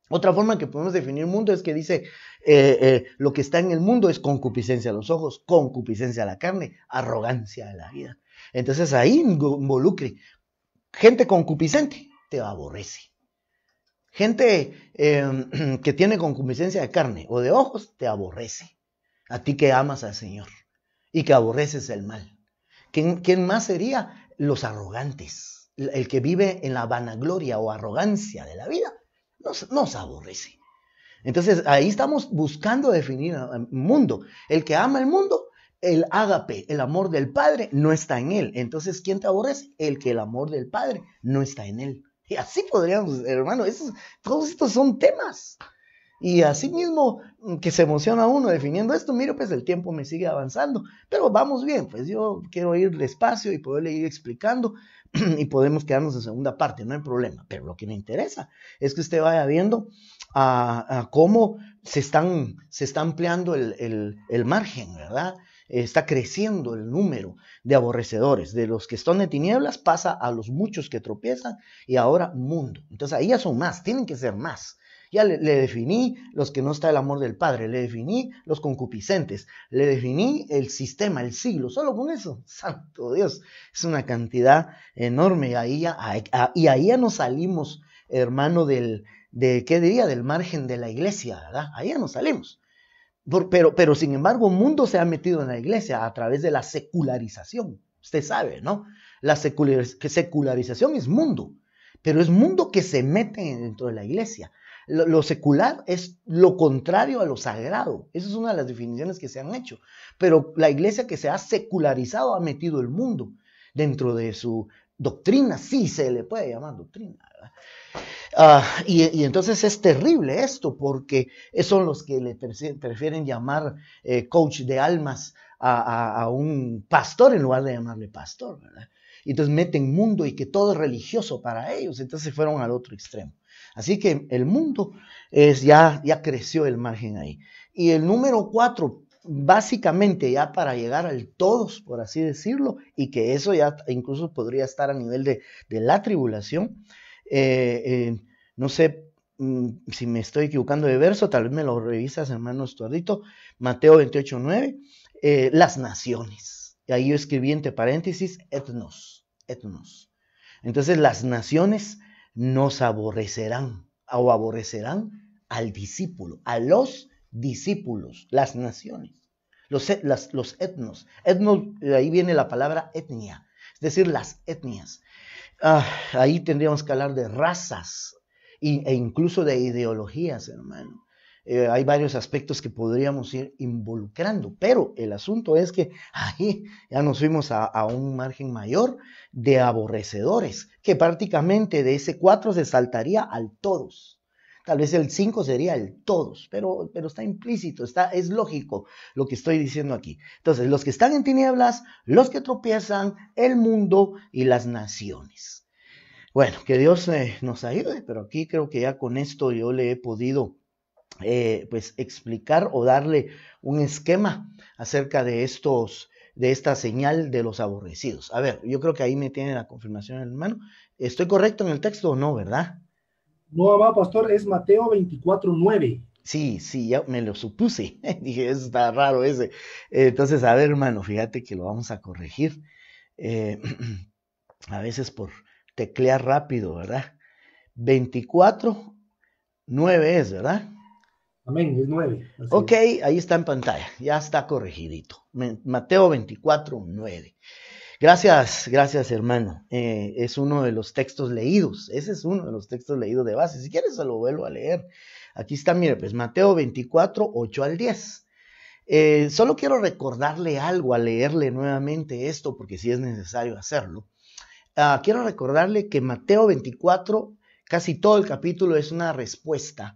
Speaker 1: Otra forma que podemos definir mundo es que dice, lo que está en el mundo es concupiscencia a los ojos, concupiscencia a la carne, arrogancia a la vida. Entonces, ahí involucre. Gente concupiscente, te aborrece. Gente que tiene concupiscencia de carne o de ojos, te aborrece. A ti que amas al Señor y que aborreces el mal. ¿Quién más sería? Los arrogantes. El que vive en la vanagloria o arrogancia de la vida, nos aborrece. Entonces, ahí estamos buscando definir el mundo. El que ama el mundo el ágape, el amor del Padre, no está en él. Entonces, ¿quién te aborrece? El que el amor del Padre no está en él. Y así podríamos, hermano, todos estos son temas. Y así mismo que se emociona uno definiendo esto, mire, pues el tiempo me sigue avanzando, pero vamos bien, pues yo quiero ir despacio y poderle ir explicando y podemos quedarnos en segunda parte, no hay problema. Pero lo que me interesa es que usted vaya viendo a cómo se está ampliando el margen, ¿verdad? Está creciendo el número de aborrecedores. De los que están de tinieblas pasa a los muchos que tropiezan y ahora mundo. Entonces ahí ya son más, tienen que ser más. Ya le definí los que no está el amor del Padre, le definí los concupiscentes, le definí el sistema, el siglo, solo con eso, santo Dios, es una cantidad enorme. Y ahí ya nos salimos, hermano, ¿qué diría? Del margen de la iglesia, ¿verdad? Ahí ya nos salimos. Pero sin embargo, mundo se ha metido en la iglesia a través de la secularización. Usted sabe, ¿no? La secularización es mundo, pero es mundo que se mete dentro de la iglesia. Lo secular es lo contrario a lo sagrado. Esa es una de las definiciones que se han hecho. Pero la iglesia que se ha secularizado ha metido el mundo dentro de su doctrina. Sí, se le puede llamar doctrina, ¿verdad? Y entonces es terrible esto, porque son los que le prefieren llamar coach de almas a un pastor en lugar de llamarle pastor, ¿verdad? Y entonces meten mundo y que todo es religioso para ellos. Entonces se fueron al otro extremo. Así que el mundo ya creció el margen ahí. Y el número 4, básicamente ya para llegar al todos, por así decirlo, y que eso ya incluso podría estar a nivel de la tribulación. No sé si me estoy equivocando de verso, tal vez me lo revisas, hermano Estuardito. Mateo 28:9, las naciones. Y ahí yo escribí entre paréntesis, etnos. Entonces las naciones nos aborrecerán o aborrecerán al discípulo, a los discípulos, las naciones, los etnos. Etnos, de ahí viene la palabra etnia, es decir, las etnias. Ahí tendríamos que hablar de razas e incluso de ideologías, hermano. Hay varios aspectos que podríamos ir involucrando, pero el asunto es que ahí ya nos fuimos a un margen mayor de aborrecedores, que prácticamente de ese 4 se saltaría al todos. Tal vez el 5 sería el todos, pero está implícito, es lógico lo que estoy diciendo aquí. Entonces, los que están en tinieblas, los que tropiezan, el mundo y las naciones. Bueno, que Dios nos ayude, pero aquí creo que ya con esto yo le he podido pues explicar o darle un esquema acerca de esta señal de los aborrecidos. A ver, yo creo que ahí me tiene la confirmación, hermano. ¿Estoy correcto en el texto o no, verdad?
Speaker 2: No, amado pastor, es Mateo 24:9.
Speaker 1: Sí, ya me lo supuse. Dije, eso está raro ese. Entonces, a ver, hermano, fíjate que lo vamos a corregir. A veces por teclear rápido, ¿verdad? 24:9 es, ¿verdad?
Speaker 2: Amén, es 9.
Speaker 1: Ok, ahí está en pantalla, ya está corregidito. Mateo 24:9. Gracias, hermano. Es uno de los textos leídos. Ese es uno de los textos leídos de base. Si quieres, se lo vuelvo a leer. Aquí está, mire, pues Mateo 24:8 al 10. Solo quiero recordarle algo al leerle nuevamente esto, porque sí es necesario hacerlo. Quiero recordarle que Mateo 24, casi todo el capítulo es una respuesta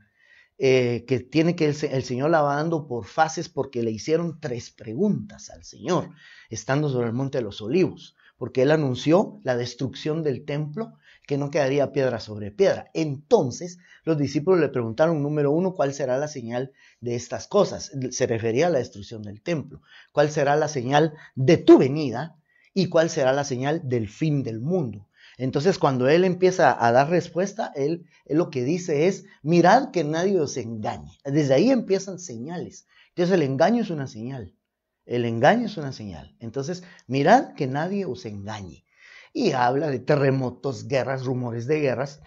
Speaker 1: que tiene que el Señor la va dando por fases, porque le hicieron 3 preguntas al Señor, estando sobre el Monte de los Olivos, porque Él anunció la destrucción del templo, que no quedaría piedra sobre piedra. Entonces los discípulos le preguntaron, número 1, ¿cuál será la señal de estas cosas? Se refería a la destrucción del templo. ¿Cuál será la señal de tu venida? ¿Y cuál será la señal del fin del mundo? Entonces, cuando él empieza a dar respuesta, él lo que dice es, mirad que nadie os engañe. Desde ahí empiezan señales. Entonces, el engaño es una señal. El engaño es una señal. Entonces, mirad que nadie os engañe. Y habla de terremotos, guerras, rumores de guerras.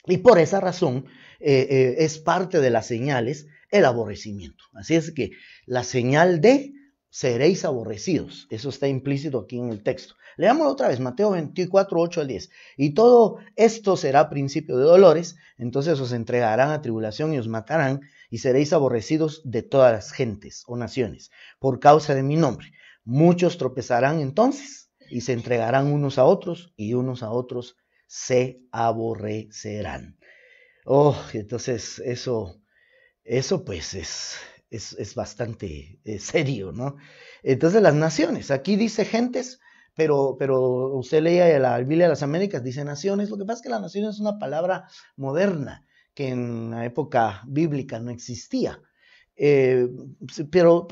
Speaker 1: Y por esa razón, es parte de las señales el aborrecimiento. Así es que la señal de seréis aborrecidos. Eso está implícito aquí en el texto. Leámoslo otra vez, Mateo 24:8 al 10. Y todo esto será principio de dolores, entonces os entregarán a tribulación y os matarán, y seréis aborrecidos de todas las gentes o naciones, por causa de mi nombre. Muchos tropezarán entonces y se entregarán unos a otros y unos a otros se aborrecerán. Oh, entonces eso pues es bastante serio, ¿no? Entonces las naciones, aquí dice gentes, pero usted leía la Biblia de las Américas, dice naciones. Lo que pasa es que la nación es una palabra moderna que en la época bíblica no existía. Pero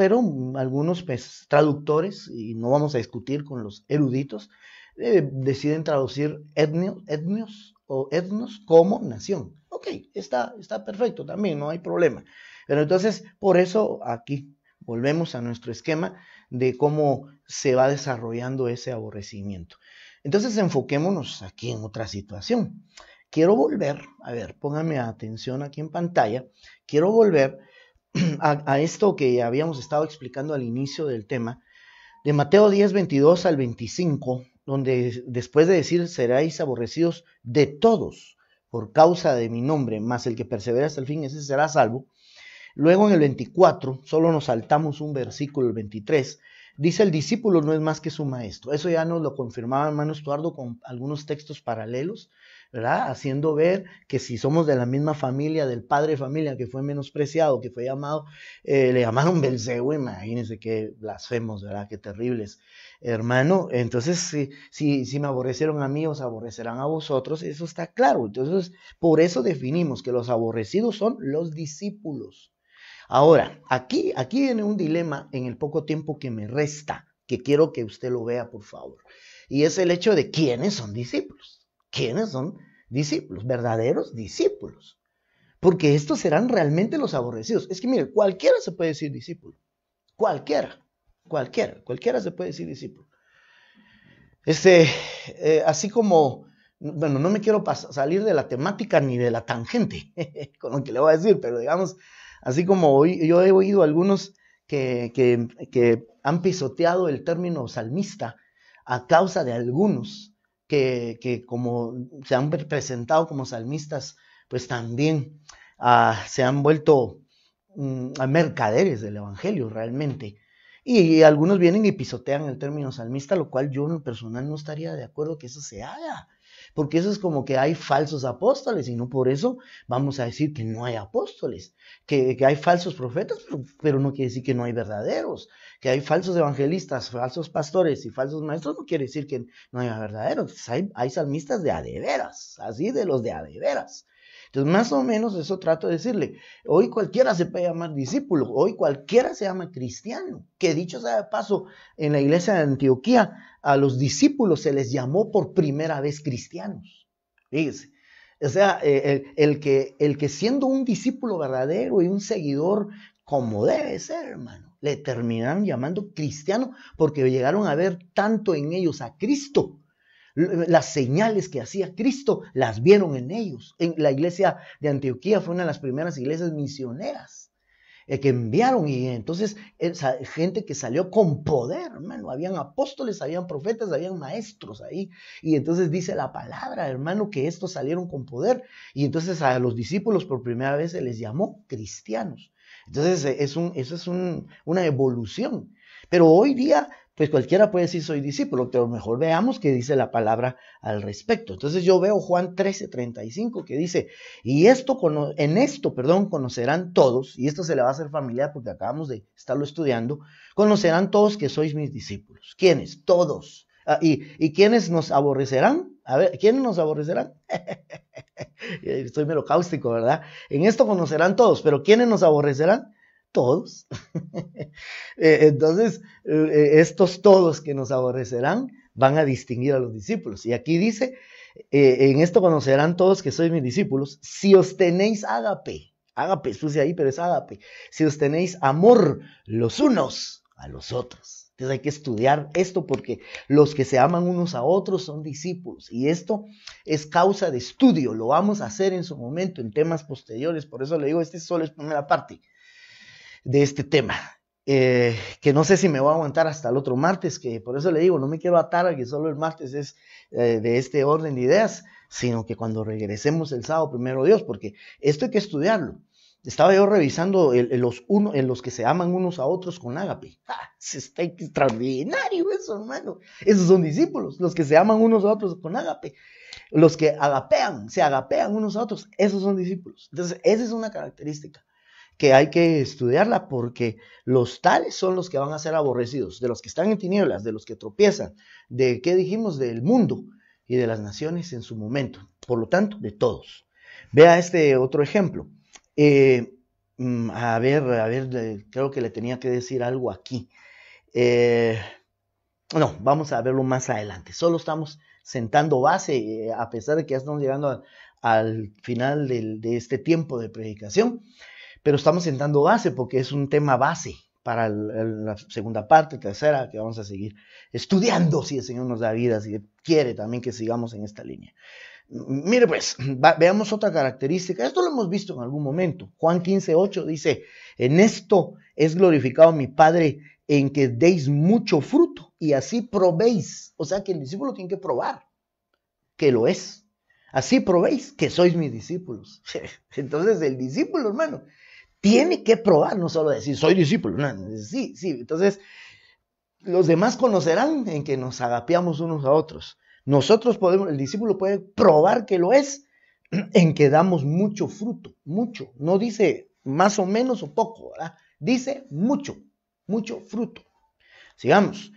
Speaker 1: algunos pues, traductores, y no vamos a discutir con los eruditos, deciden traducir etnios o etnos como nación. Ok, está perfecto también, no hay problema. Pero entonces, por eso aquí volvemos a nuestro esquema de cómo se va desarrollando ese aborrecimiento. Entonces, enfoquémonos aquí en otra situación. Quiero volver, a ver, pónganme atención aquí en pantalla, quiero volver a esto que habíamos estado explicando al inicio del tema, de Mateo 10, 22 al 25, donde después de decir, seréis aborrecidos de todos por causa de mi nombre, mas el que persevera hasta el fin, ese será salvo. Luego en el 24, solo nos saltamos un versículo, el 23, dice el discípulo no es más que su maestro. Eso ya nos lo confirmaba hermano Estuardo con algunos textos paralelos, ¿verdad? Haciendo ver que si somos de la misma familia, del padre de familia que fue menospreciado, que fue llamado, le llamaron Belcebú, imagínense qué blasfemos, ¿verdad? Qué terribles, hermano. Entonces, si me aborrecieron a mí, os aborrecerán a vosotros, eso está claro. Entonces, por eso definimos que los aborrecidos son los discípulos. Ahora, aquí viene un dilema en el poco tiempo que me resta, que quiero que usted lo vea, por favor. Y es el hecho de quiénes son discípulos. ¿Quiénes son discípulos? Verdaderos discípulos. Porque estos serán realmente los aborrecidos. Es que mire, cualquiera se puede decir discípulo. Cualquiera se puede decir discípulo. Así como, bueno, no me quiero salir de la temática ni de la tangente con lo que le voy a decir, pero digamos, así como yo he oído algunos que han pisoteado el término salmista a causa de algunos que como se han presentado como salmistas, pues también se han vuelto mercaderes del evangelio realmente. Y algunos vienen y pisotean el término salmista, lo cual yo en lo personal no estaría de acuerdo que eso se haga. Porque eso es como que hay falsos apóstoles y no por eso vamos a decir que no hay apóstoles, que hay falsos profetas, pero no quiere decir que no hay verdaderos, que hay falsos evangelistas, falsos pastores y falsos maestros, no quiere decir que no haya verdaderos. Hay salmistas de a de veras, así de los de a de veras. Entonces, más o menos eso trato de decirle. Hoy cualquiera se puede llamar discípulo, hoy cualquiera se llama cristiano. Que dicho sea de paso, en la iglesia de Antioquía, a los discípulos se les llamó por primera vez cristianos. Fíjese. O sea, el que siendo un discípulo verdadero y un seguidor como debe ser, hermano, le terminaron llamando cristiano porque llegaron a ver tanto en ellos a Cristo. Las señales que hacía Cristo las vieron en ellos. En la iglesia de Antioquía fue una de las primeras iglesias misioneras que enviaron, y entonces esa gente que salió con poder, hermano. Habían apóstoles, habían profetas, habían maestros ahí, y entonces dice la palabra, hermano, que estos salieron con poder, y entonces a los discípulos por primera vez se les llamó cristianos. Entonces eso es una evolución. Pero hoy día pues cualquiera puede decir soy discípulo, pero mejor veamos qué dice la palabra al respecto. Entonces yo veo Juan 13:35 que dice, y en esto conocerán todos, y esto se le va a hacer familiar porque acabamos de estarlo estudiando, conocerán todos que sois mis discípulos. ¿Quiénes? Todos. ¿Y quiénes nos aborrecerán? A ver, ¿quiénes nos aborrecerán? Estoy mero cáustico, ¿verdad? En esto conocerán todos, pero ¿quiénes nos aborrecerán? Todos. Entonces, estos todos que nos aborrecerán van a distinguir a los discípulos. Y aquí dice, en esto conocerán todos que sois mis discípulos, si os tenéis ágape, puse ahí, pero es ágape, si os tenéis amor los unos a los otros. Entonces hay que estudiar esto porque los que se aman unos a otros son discípulos. Y esto es causa de estudio, lo vamos a hacer en su momento, en temas posteriores. Por eso le digo, solo es primera parte de este tema, que no sé si me voy a aguantar hasta el otro martes, que por eso le digo, no me quiero atar a que solo el martes es de este orden de ideas, sino que cuando regresemos el sábado, primero Dios, porque esto hay que estudiarlo. Estaba yo revisando los que se aman unos a otros con ágape. Está extraordinario eso, hermano. Esos son discípulos, los que se aman unos a otros con ágape. Los que se agapean unos a otros, esos son discípulos. Entonces, esa es una característica que hay que estudiarla, porque los tales son los que van a ser aborrecidos, de los que están en tinieblas, de los que tropiezan, de, ¿qué dijimos? Del mundo y de las naciones en su momento. Por lo tanto, de todos. Vea este otro ejemplo. A ver, creo que le tenía que decir algo aquí. No, vamos a verlo más adelante. Solo estamos sentando base, a pesar de que ya estamos llegando al final de este tiempo de predicación, pero estamos sentando base porque es un tema base para la segunda parte, tercera, que vamos a seguir estudiando si el Señor nos da vida, si quiere también que sigamos en esta línea. Mire pues, veamos otra característica. Esto lo hemos visto en algún momento. Juan 15:8 dice, en esto es glorificado mi Padre, en que deis mucho fruto y así probéis. O sea que el discípulo tiene que probar que lo es. Así probéis que sois mis discípulos. Entonces el discípulo, hermano, tiene que probar, no solo decir soy discípulo. No, sí. Entonces los demás conocerán en que nos agapeamos unos a otros. Nosotros el discípulo puede probar que lo es en que damos mucho fruto, mucho. No dice más o menos o poco, ¿verdad? Dice mucho fruto. Sigamos.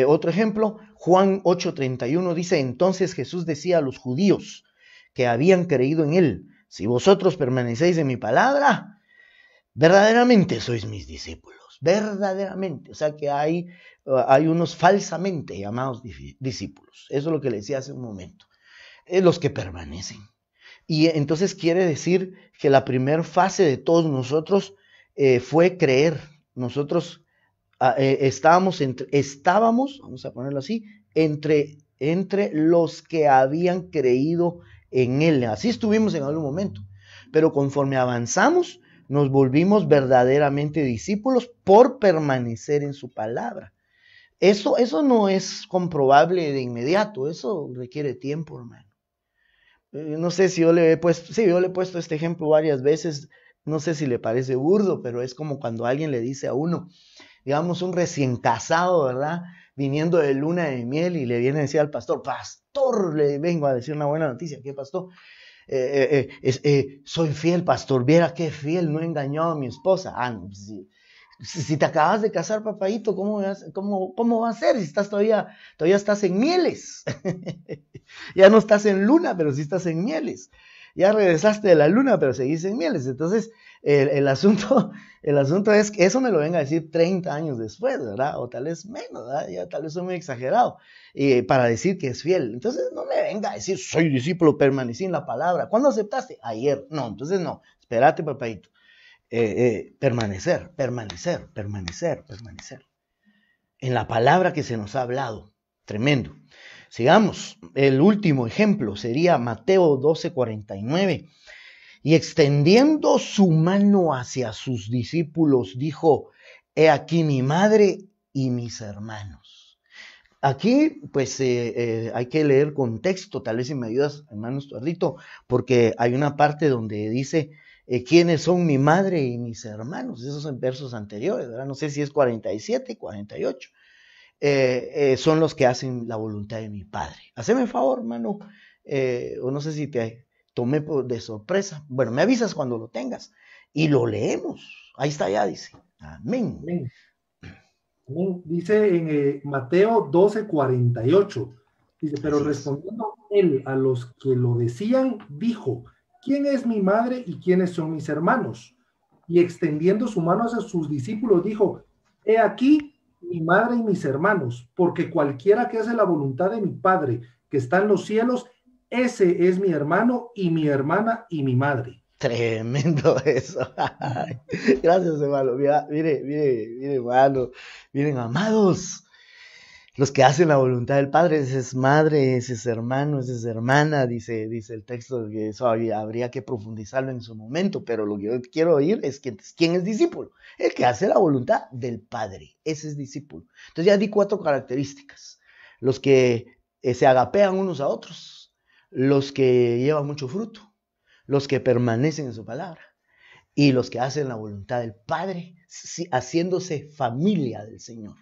Speaker 1: Otro ejemplo, Juan 8:31 dice, entonces Jesús decía a los judíos que habían creído en él, si vosotros permanecéis en mi palabra, verdaderamente sois mis discípulos, verdaderamente. O sea que hay unos falsamente llamados discípulos. Eso es lo que le decía hace un momento. Los que permanecen. Y entonces quiere decir que la primera fase de todos nosotros fue creer. Nosotros estábamos, vamos a ponerlo así, entre los que habían creído en él. Así estuvimos en algún momento. Pero conforme avanzamos, nos volvimos verdaderamente discípulos por permanecer en su palabra. Eso no es comprobable de inmediato, eso requiere tiempo, hermano. No sé si yo le he puesto este ejemplo varias veces, no sé si le parece burdo, pero es como cuando alguien le dice a uno, digamos un recién casado, ¿verdad? Viniendo de luna de miel y le viene a decir al pastor, pastor, le vengo a decir una buena noticia, ¿qué pastor? Soy fiel, pastor, viera qué fiel, no he engañado a mi esposa. No, si te acabas de casar, papayito, ¿cómo va a ser? Si estás todavía estás en mieles. Ya no estás en luna, pero sí estás en mieles. Ya regresaste de la luna, pero seguís en mieles. Entonces, el asunto es que eso me lo venga a decir 30 años después, ¿verdad? O tal vez menos, ¿verdad? Ya tal vez soy muy exagerado para decir que es fiel. Entonces, no me venga a decir, soy discípulo, permanecí en la palabra. ¿Cuándo aceptaste? Ayer. No, entonces no. Espérate, papayito. Permanecer. En la palabra que se nos ha hablado. Tremendo. Sigamos. El último ejemplo sería Mateo 12:49. Y extendiendo su mano hacia sus discípulos, dijo, he aquí mi madre y mis hermanos. Aquí, pues, hay que leer contexto. Tal vez si me ayudas, hermano Estuardito, porque hay una parte donde dice, ¿quiénes son mi madre y mis hermanos? Esos son versos anteriores, ¿verdad? No sé si es 47, 48. Son los que hacen la voluntad de mi Padre. Haceme favor, hermano, o no sé si te tomé de sorpresa. Bueno, me avisas cuando lo tengas y lo leemos. Ahí está ya, dice. Amén.
Speaker 2: Amén. Dice en Mateo 12:48, dice, pero respondiendo él a los que lo decían, dijo, ¿quién es mi madre y quiénes son mis hermanos? Y extendiendo su mano hacia sus discípulos, dijo, he aquí mi madre y mis hermanos, porque cualquiera que hace la voluntad de mi Padre que está en los cielos, ese es mi hermano y mi hermana y mi madre.
Speaker 1: Tremendo eso. Gracias, hermano. Mire, hermano. Miren, amados, los que hacen la voluntad del Padre, ese es madre, ese es hermano, esa es hermana, dice el texto, que eso habría que profundizarlo en su momento, pero lo que yo quiero oír es quién es discípulo. El que hace la voluntad del Padre, ese es discípulo. Entonces ya di 4 características. Los que se agapean unos a otros, los que llevan mucho fruto, los que permanecen en su palabra y los que hacen la voluntad del Padre, haciéndose familia del Señor.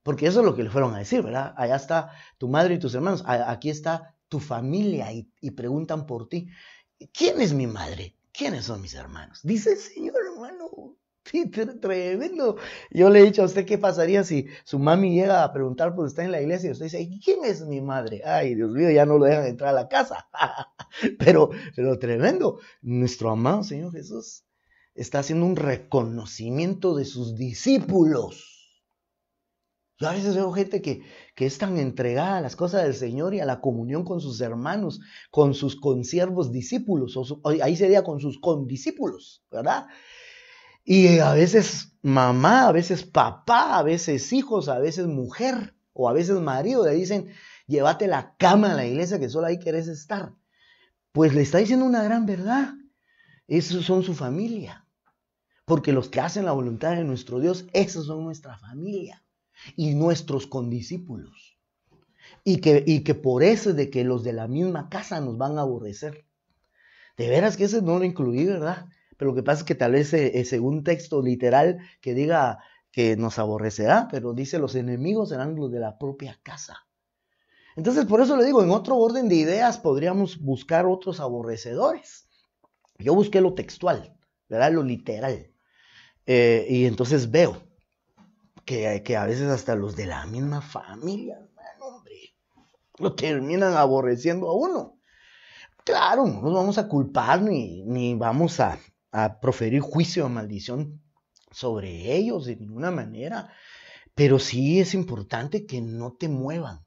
Speaker 1: Porque eso es lo que le fueron a decir, ¿verdad? Allá está tu madre y tus hermanos, aquí está tu familia y preguntan por ti. ¿Quién es mi madre? ¿Quiénes son mis hermanos? Dice el Señor, hermano. Sí, tremendo. Yo le he dicho a usted qué pasaría si su mami llega a preguntar por usted en la iglesia y usted dice, ¿quién es mi madre? Ay, Dios mío, ya no lo dejan entrar a la casa. pero tremendo. Nuestro amado Señor Jesús está haciendo un reconocimiento de sus discípulos. Yo a veces veo gente que es tan entregada a las cosas del Señor y a la comunión con sus hermanos, con sus consiervos discípulos, ahí sería con sus condiscípulos, ¿verdad? Y a veces mamá, a veces papá, a veces hijos, a veces mujer o a veces marido le dicen, llévate la cama a la iglesia que solo ahí querés estar. Pues le está diciendo una gran verdad. Esos son su familia. Porque los que hacen la voluntad de nuestro Dios, esos son nuestra familia y nuestros condiscípulos. Y que por eso es de que los de la misma casa nos van a aborrecer. De veras que ese no lo incluí, ¿verdad? Pero lo que pasa es que tal vez según un texto literal que diga que nos aborrecerá, pero dice los enemigos serán los de la propia casa. Entonces por eso le digo, en otro orden de ideas podríamos buscar otros aborrecedores. Yo busqué lo textual, ¿verdad? Lo literal. Y entonces veo que a veces hasta los de la misma familia, hermano, hombre, lo terminan aborreciendo a uno. Claro, no nos vamos a culpar ni vamos a proferir juicio o maldición sobre ellos de ninguna manera, pero sí es importante que no te muevan.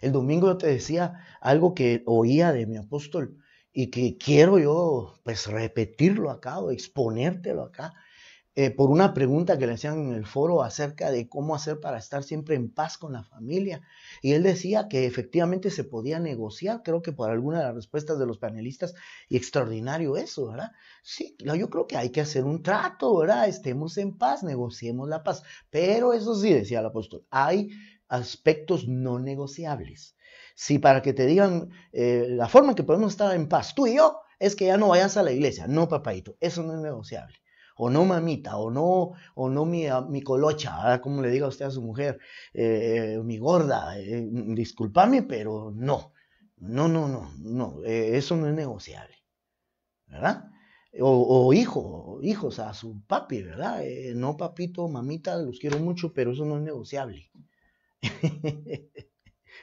Speaker 1: El domingo yo te decía algo que oía de mi apóstol y que quiero yo pues repetirlo acá o exponértelo acá. Por una pregunta que le hacían en el foro acerca de cómo hacer para estar siempre en paz con la familia. Y él decía que efectivamente se podía negociar, creo que por alguna de las respuestas de los panelistas, y extraordinario eso, ¿verdad? Sí, yo creo que hay que hacer un trato, ¿verdad? Estemos en paz, negociemos la paz. Pero eso sí, decía el apóstol, hay aspectos no negociables. Si para que te digan la forma en que podemos estar en paz, tú y yo, es que ya no vayas a la iglesia. No, papadito, eso no es negociable. O no, mamita, o no mi colocha, ¿verdad? Como le diga usted a su mujer, mi gorda, discúlpame, pero no, eso no es negociable, ¿verdad? O hijos a su papi, ¿verdad? No, papito, mamita, los quiero mucho, pero eso no es negociable.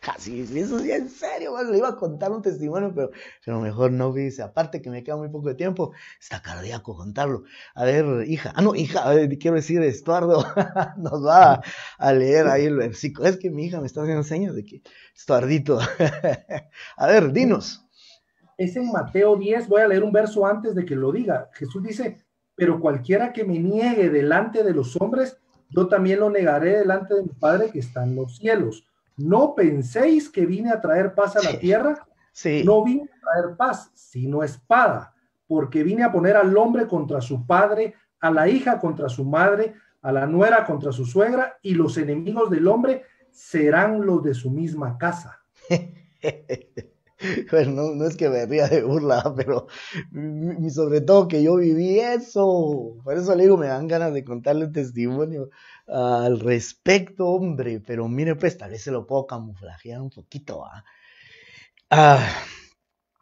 Speaker 1: Así, eso sí, en serio, bueno, le iba a contar un testimonio, pero mejor no, dice, aparte que me queda muy poco de tiempo, está cardíaco contarlo. A ver, hija, a ver, quiero decir, Estuardo nos va a leer ahí el versículo. Es que mi hija me está haciendo señas de que, Estuardito, a ver, dinos.
Speaker 2: Es en Mateo 10, voy a leer un verso antes de que lo diga. Jesús dice, pero cualquiera que me niegue delante de los hombres, yo también lo negaré delante de mi Padre que está en los cielos. No penséis que vine a traer paz a la tierra.
Speaker 1: Sí.
Speaker 2: No vine a traer paz, sino espada, porque vine a poner al hombre contra su padre, a la hija contra su madre, a la nuera contra su suegra, y los enemigos del hombre serán los de su misma casa.
Speaker 1: Bueno, no es que me ría de burla, pero sobre todo que yo viví eso. Por eso le digo, me dan ganas de contarle un testimonio al respecto, hombre. Pero mire, pues tal vez se lo puedo camuflajear un poquito.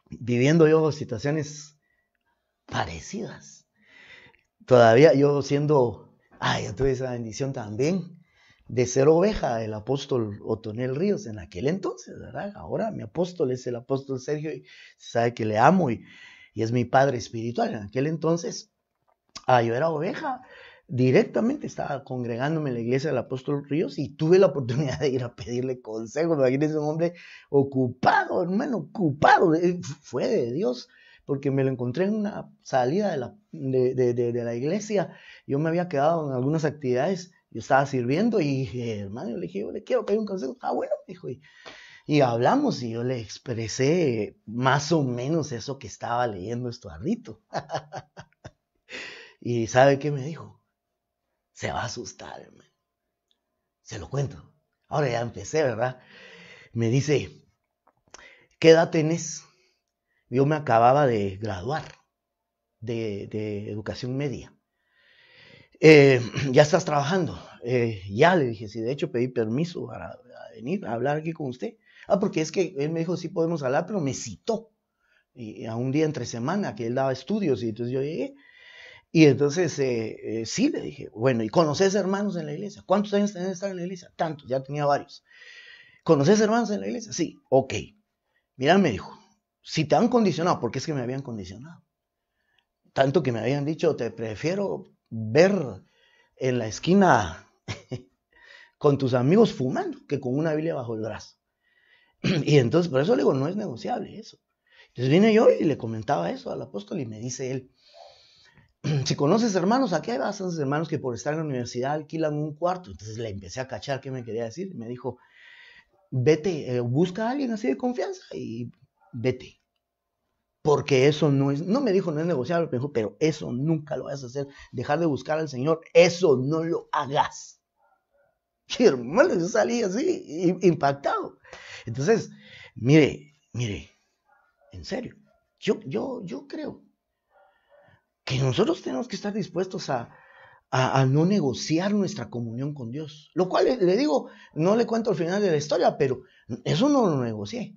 Speaker 1: Viviendo yo situaciones parecidas. Todavía yo siendo, yo tuve esa bendición también de ser oveja del apóstol Otoniel Ríos en aquel entonces, ¿verdad? Ahora mi apóstol es el apóstol Sergio y sabe que le amo y es mi padre espiritual. En aquel entonces yo era oveja, directamente estaba congregándome en la iglesia del apóstol Ríos y tuve la oportunidad de ir a pedirle consejo. Imagínense un hombre ocupado, hermano, ocupado, fue de Dios, porque me lo encontré en una salida de la iglesia. Yo me había quedado en algunas actividades, yo estaba sirviendo y hermano, le dije, yo le quiero pedir un consejo. Bueno, me dijo, y hablamos y yo le expresé más o menos eso que estaba leyendo Estuardito. Y ¿sabe qué me dijo? Se va a asustar, hermano. Se lo cuento. Ahora ya empecé, ¿verdad? Me dice, ¿qué edad tenés? Yo me acababa de graduar. de educación media. Ya estás trabajando. Ya le dije, sí, de hecho pedí permiso para venir a hablar aquí con usted. Porque es que él me dijo, sí podemos hablar, pero me citó a un día entre semana que él daba estudios, y entonces yo llegué. Y entonces, sí, le dije, bueno, ¿y conoces hermanos en la iglesia? ¿Cuántos años tenés de estar en la iglesia? Tantos, ya tenía varios. ¿Conoces hermanos en la iglesia? Sí, ok. Mira, me dijo, si te han condicionado, porque es que me habían condicionado. Tanto que me habían dicho, te prefiero ver en la esquina con tus amigos fumando que con una Biblia bajo el brazo. Y entonces, por eso le digo, no es negociable eso. Entonces vine yo y le comentaba eso al apóstol y me dice él, si conoces hermanos, aquí hay bastantes hermanos que por estar en la universidad alquilan un cuarto. Entonces le empecé a cachar qué me quería decir. Me dijo, vete, busca a alguien así de confianza y vete. Porque eso no es, no me dijo no es negociable, me dijo, pero eso nunca lo vas a hacer. Dejar de buscar al Señor, eso no lo hagas. Y hermano, yo salí así, impactado. Entonces, mire, en serio, yo creo que nosotros tenemos que estar dispuestos a no negociar nuestra comunión con Dios. Lo cual le digo, no le cuento el final de la historia, pero eso no lo negocié.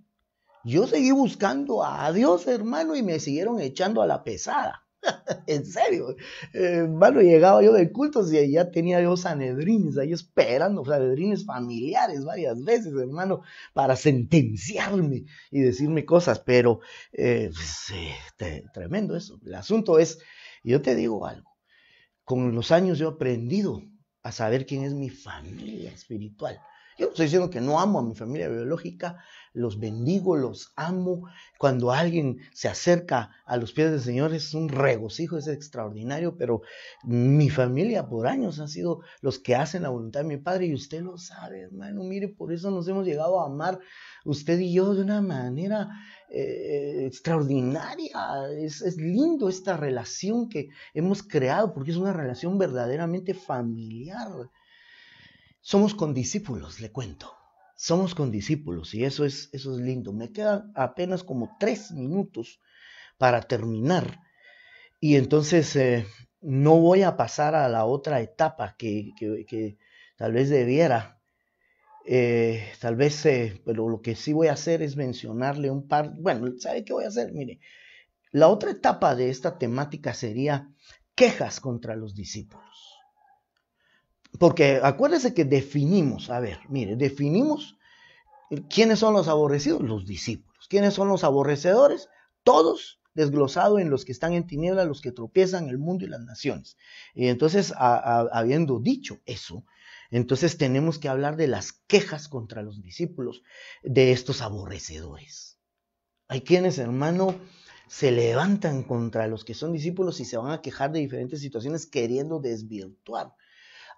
Speaker 1: Yo seguí buscando a Dios, hermano, y me siguieron echando a la pesada. En serio, hermano, llegaba yo de cultos y ya tenía yo sanedrines ahí esperando, sanedrines familiares varias veces, hermano, para sentenciarme y decirme cosas, pero tremendo eso. El asunto es, yo te digo algo, con los años yo he aprendido a saber quién es mi familia espiritual. Yo no estoy diciendo que no amo a mi familia biológica, los bendigo, los amo. Cuando alguien se acerca a los pies del Señor es un regocijo, es extraordinario, pero mi familia por años han sido los que hacen la voluntad de mi Padre y usted lo sabe, hermano. Mire, por eso nos hemos llegado a amar usted y yo de una manera extraordinaria. Es lindo esta relación que hemos creado porque es una relación verdaderamente familiar. Somos condiscípulos, le cuento. Somos condiscípulos y eso es lindo. Me quedan apenas como 3 minutos para terminar. Y entonces no voy a pasar a la otra etapa que tal vez debiera. Pero lo que sí voy a hacer es mencionarle un par. Bueno, ¿sabe qué voy a hacer? Mire, la otra etapa de esta temática sería quejas contra los discípulos. Porque acuérdese que definimos quiénes son los aborrecidos, los discípulos. ¿Quiénes son los aborrecedores? Todos, desglosado en los que están en tinieblas, los que tropiezan el mundo y las naciones. Y entonces, habiendo dicho eso, entonces tenemos que hablar de las quejas contra los discípulos de estos aborrecedores. Hay quienes, hermano, se levantan contra los que son discípulos y se van a quejar de diferentes situaciones queriendo desvirtuar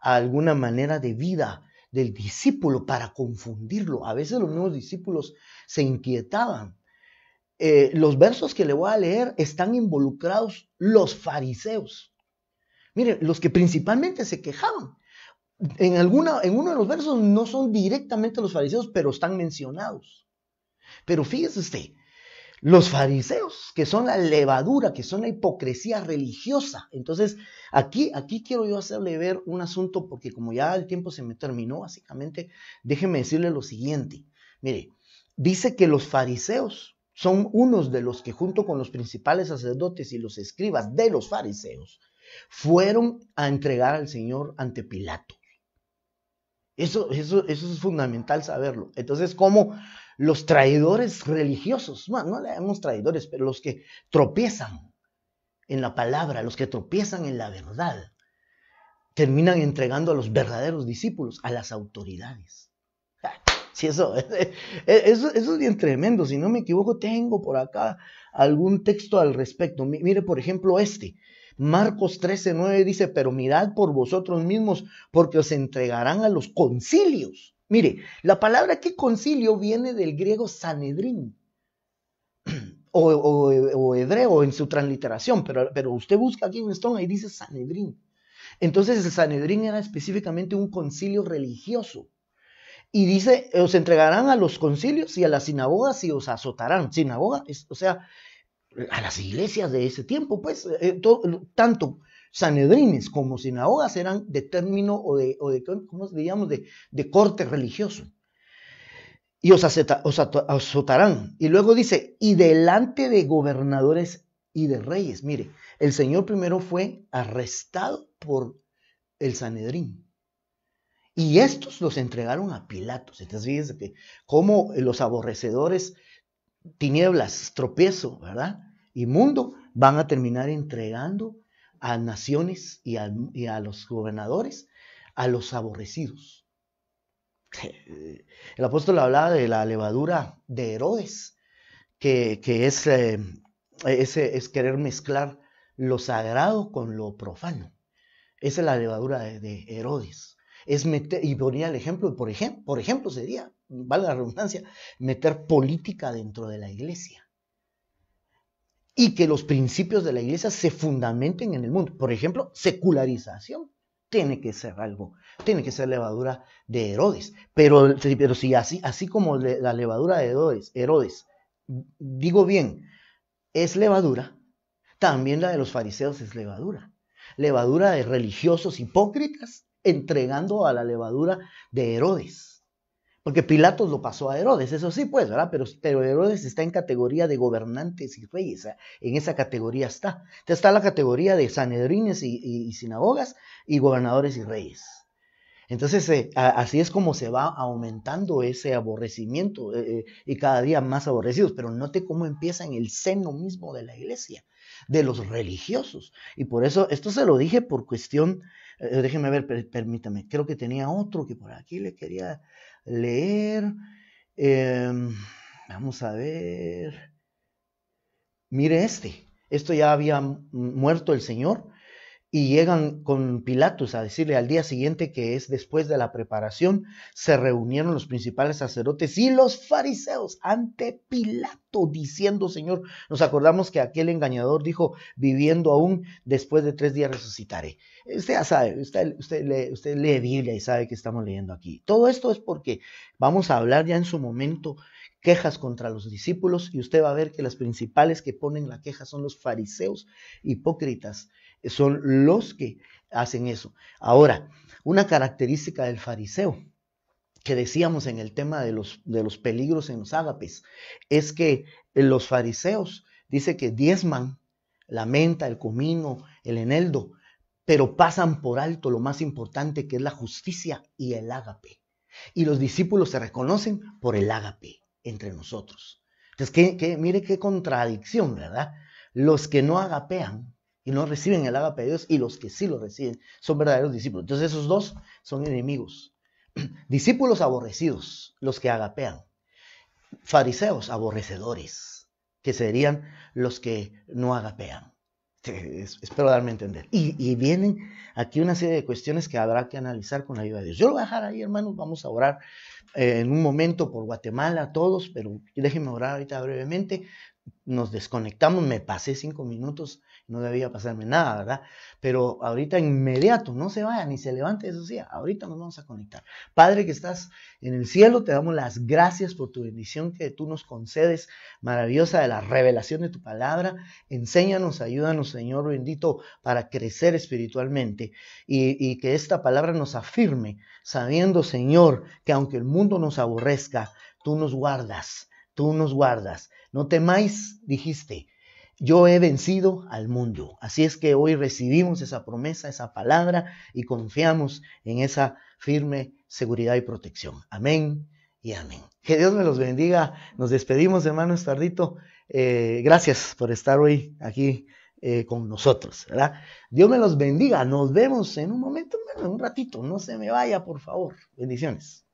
Speaker 1: alguna manera de vida del discípulo para confundirlo. A veces los nuevos discípulos se inquietaban. Los versos que le voy a leer están involucrados los fariseos. Mire, los que principalmente se quejaban. En uno de los versos no son directamente los fariseos, pero están mencionados. Pero fíjese usted, los fariseos, que son la levadura, que son la hipocresía religiosa. Entonces, aquí quiero yo hacerle ver un asunto, porque como ya el tiempo se me terminó, básicamente, déjeme decirle lo siguiente. Mire, dice que los fariseos son unos de los que junto con los principales sacerdotes y los escribas de los fariseos, fueron a entregar al Señor ante Pilato. Eso es fundamental saberlo. Entonces, como los traidores religiosos, no le llamamos traidores, pero los que tropiezan en la palabra, los que tropiezan en la verdad, terminan entregando a los verdaderos discípulos, a las autoridades. Sí, eso es bien tremendo. Si no me equivoco, tengo por acá algún texto al respecto. Mire, por ejemplo, Marcos 13:9 dice, pero mirad por vosotros mismos, porque os entregarán a los concilios. Mire, la palabra aquí concilio viene del griego Sanedrín, o hebreo en su transliteración, pero usted busca aquí en Stone, ahí dice Sanedrín. Entonces el Sanedrín era específicamente un concilio religioso. Y dice, os entregarán a los concilios y a las sinagogas y os azotarán. Sinagoga, o sea, a las iglesias de ese tiempo, pues, tanto sanedrines como sinagogas eran de término ¿cómo diríamos? De corte religioso. Y os azotarán. Y luego dice, y delante de gobernadores y de reyes. Mire, el Señor primero fue arrestado por el Sanedrín. Y estos los entregaron a Pilatos. Entonces fíjense que como los aborrecedores, tinieblas, tropiezo, ¿verdad? Y mundo, van a terminar entregando a naciones y a los gobernadores, a los aborrecidos. El apóstol hablaba de la levadura de Herodes, que es querer mezclar lo sagrado con lo profano. Esa es la levadura de Herodes. Es meter, y ponía el ejemplo, por ejemplo sería, valga la redundancia, meter política dentro de la iglesia. Y que los principios de la iglesia se fundamenten en el mundo. Por ejemplo, secularización. Tiene que ser algo, tiene que ser levadura de Herodes. Pero si así como la levadura de Herodes, digo bien, es levadura, también la de los fariseos es levadura. Levadura de religiosos hipócritas entregando a la levadura de Herodes. Porque Pilatos lo pasó a Herodes, eso sí, pues, ¿verdad? Pero Herodes está en categoría de gobernantes y reyes, en esa categoría está. Entonces está la categoría de sanedrines y sinagogas y gobernadores y reyes. Entonces, así es como se va aumentando ese aborrecimiento y cada día más aborrecidos. Pero note cómo empieza en el seno mismo de la iglesia, de los religiosos. Y por eso, esto se lo dije por cuestión, déjeme ver, permítame, creo que tenía otro que por aquí le quería leer. Vamos a ver. Mire esto ya había muerto el Señor y llegan con Pilatos a decirle al día siguiente, que es después de la preparación, se reunieron los principales sacerdotes y los fariseos ante Pilato diciendo, Señor, nos acordamos que aquel engañador dijo, viviendo aún, después de 3 días resucitaré. Usted ya sabe, usted lee Biblia y sabe que estamos leyendo aquí. Todo esto es porque vamos a hablar ya en su momento quejas contra los discípulos y usted va a ver que las principales que ponen la queja son los fariseos hipócritas, son los que hacen eso. Ahora, una característica del fariseo que decíamos en el tema de los peligros en los ágapes es que los fariseos dice que diezman la menta, el comino, el eneldo, pero pasan por alto lo más importante, que es la justicia y el ágape. Y los discípulos se reconocen por el ágape entre nosotros. Entonces, mire qué contradicción, ¿verdad? Los que no agapean y no reciben el ágape de Dios, y los que sí lo reciben son verdaderos discípulos. Entonces esos dos son enemigos. Discípulos aborrecidos, los que agapean. Fariseos aborrecedores, que serían los que no agapean. Espero darme a entender. Y vienen aquí una serie de cuestiones que habrá que analizar con la ayuda de Dios. Yo lo voy a dejar ahí, hermanos. Vamos a orar en un momento por Guatemala todos, pero déjenme orar ahorita brevemente. Nos desconectamos, me pasé 5 minutos, no debía pasarme nada, ¿verdad? Pero ahorita inmediato, no se vaya ni se levante, eso sí, ahorita nos vamos a conectar. Padre que estás en el cielo, te damos las gracias por tu bendición que tú nos concedes, maravillosa, de la revelación de tu palabra. Enséñanos, ayúdanos, Señor bendito, para crecer espiritualmente y que esta palabra nos afirme, sabiendo, Señor, que aunque el mundo nos aborrezca, tú nos guardas. Tú nos guardas. No temáis, dijiste, yo he vencido al mundo. Así es que hoy recibimos esa promesa, esa palabra y confiamos en esa firme seguridad y protección. Amén y amén. Que Dios me los bendiga. Nos despedimos, hermano Estardito. Gracias por estar hoy aquí con nosotros, ¿verdad? Dios me los bendiga. Nos vemos en un momento, en un ratito. No se me vaya, por favor. Bendiciones.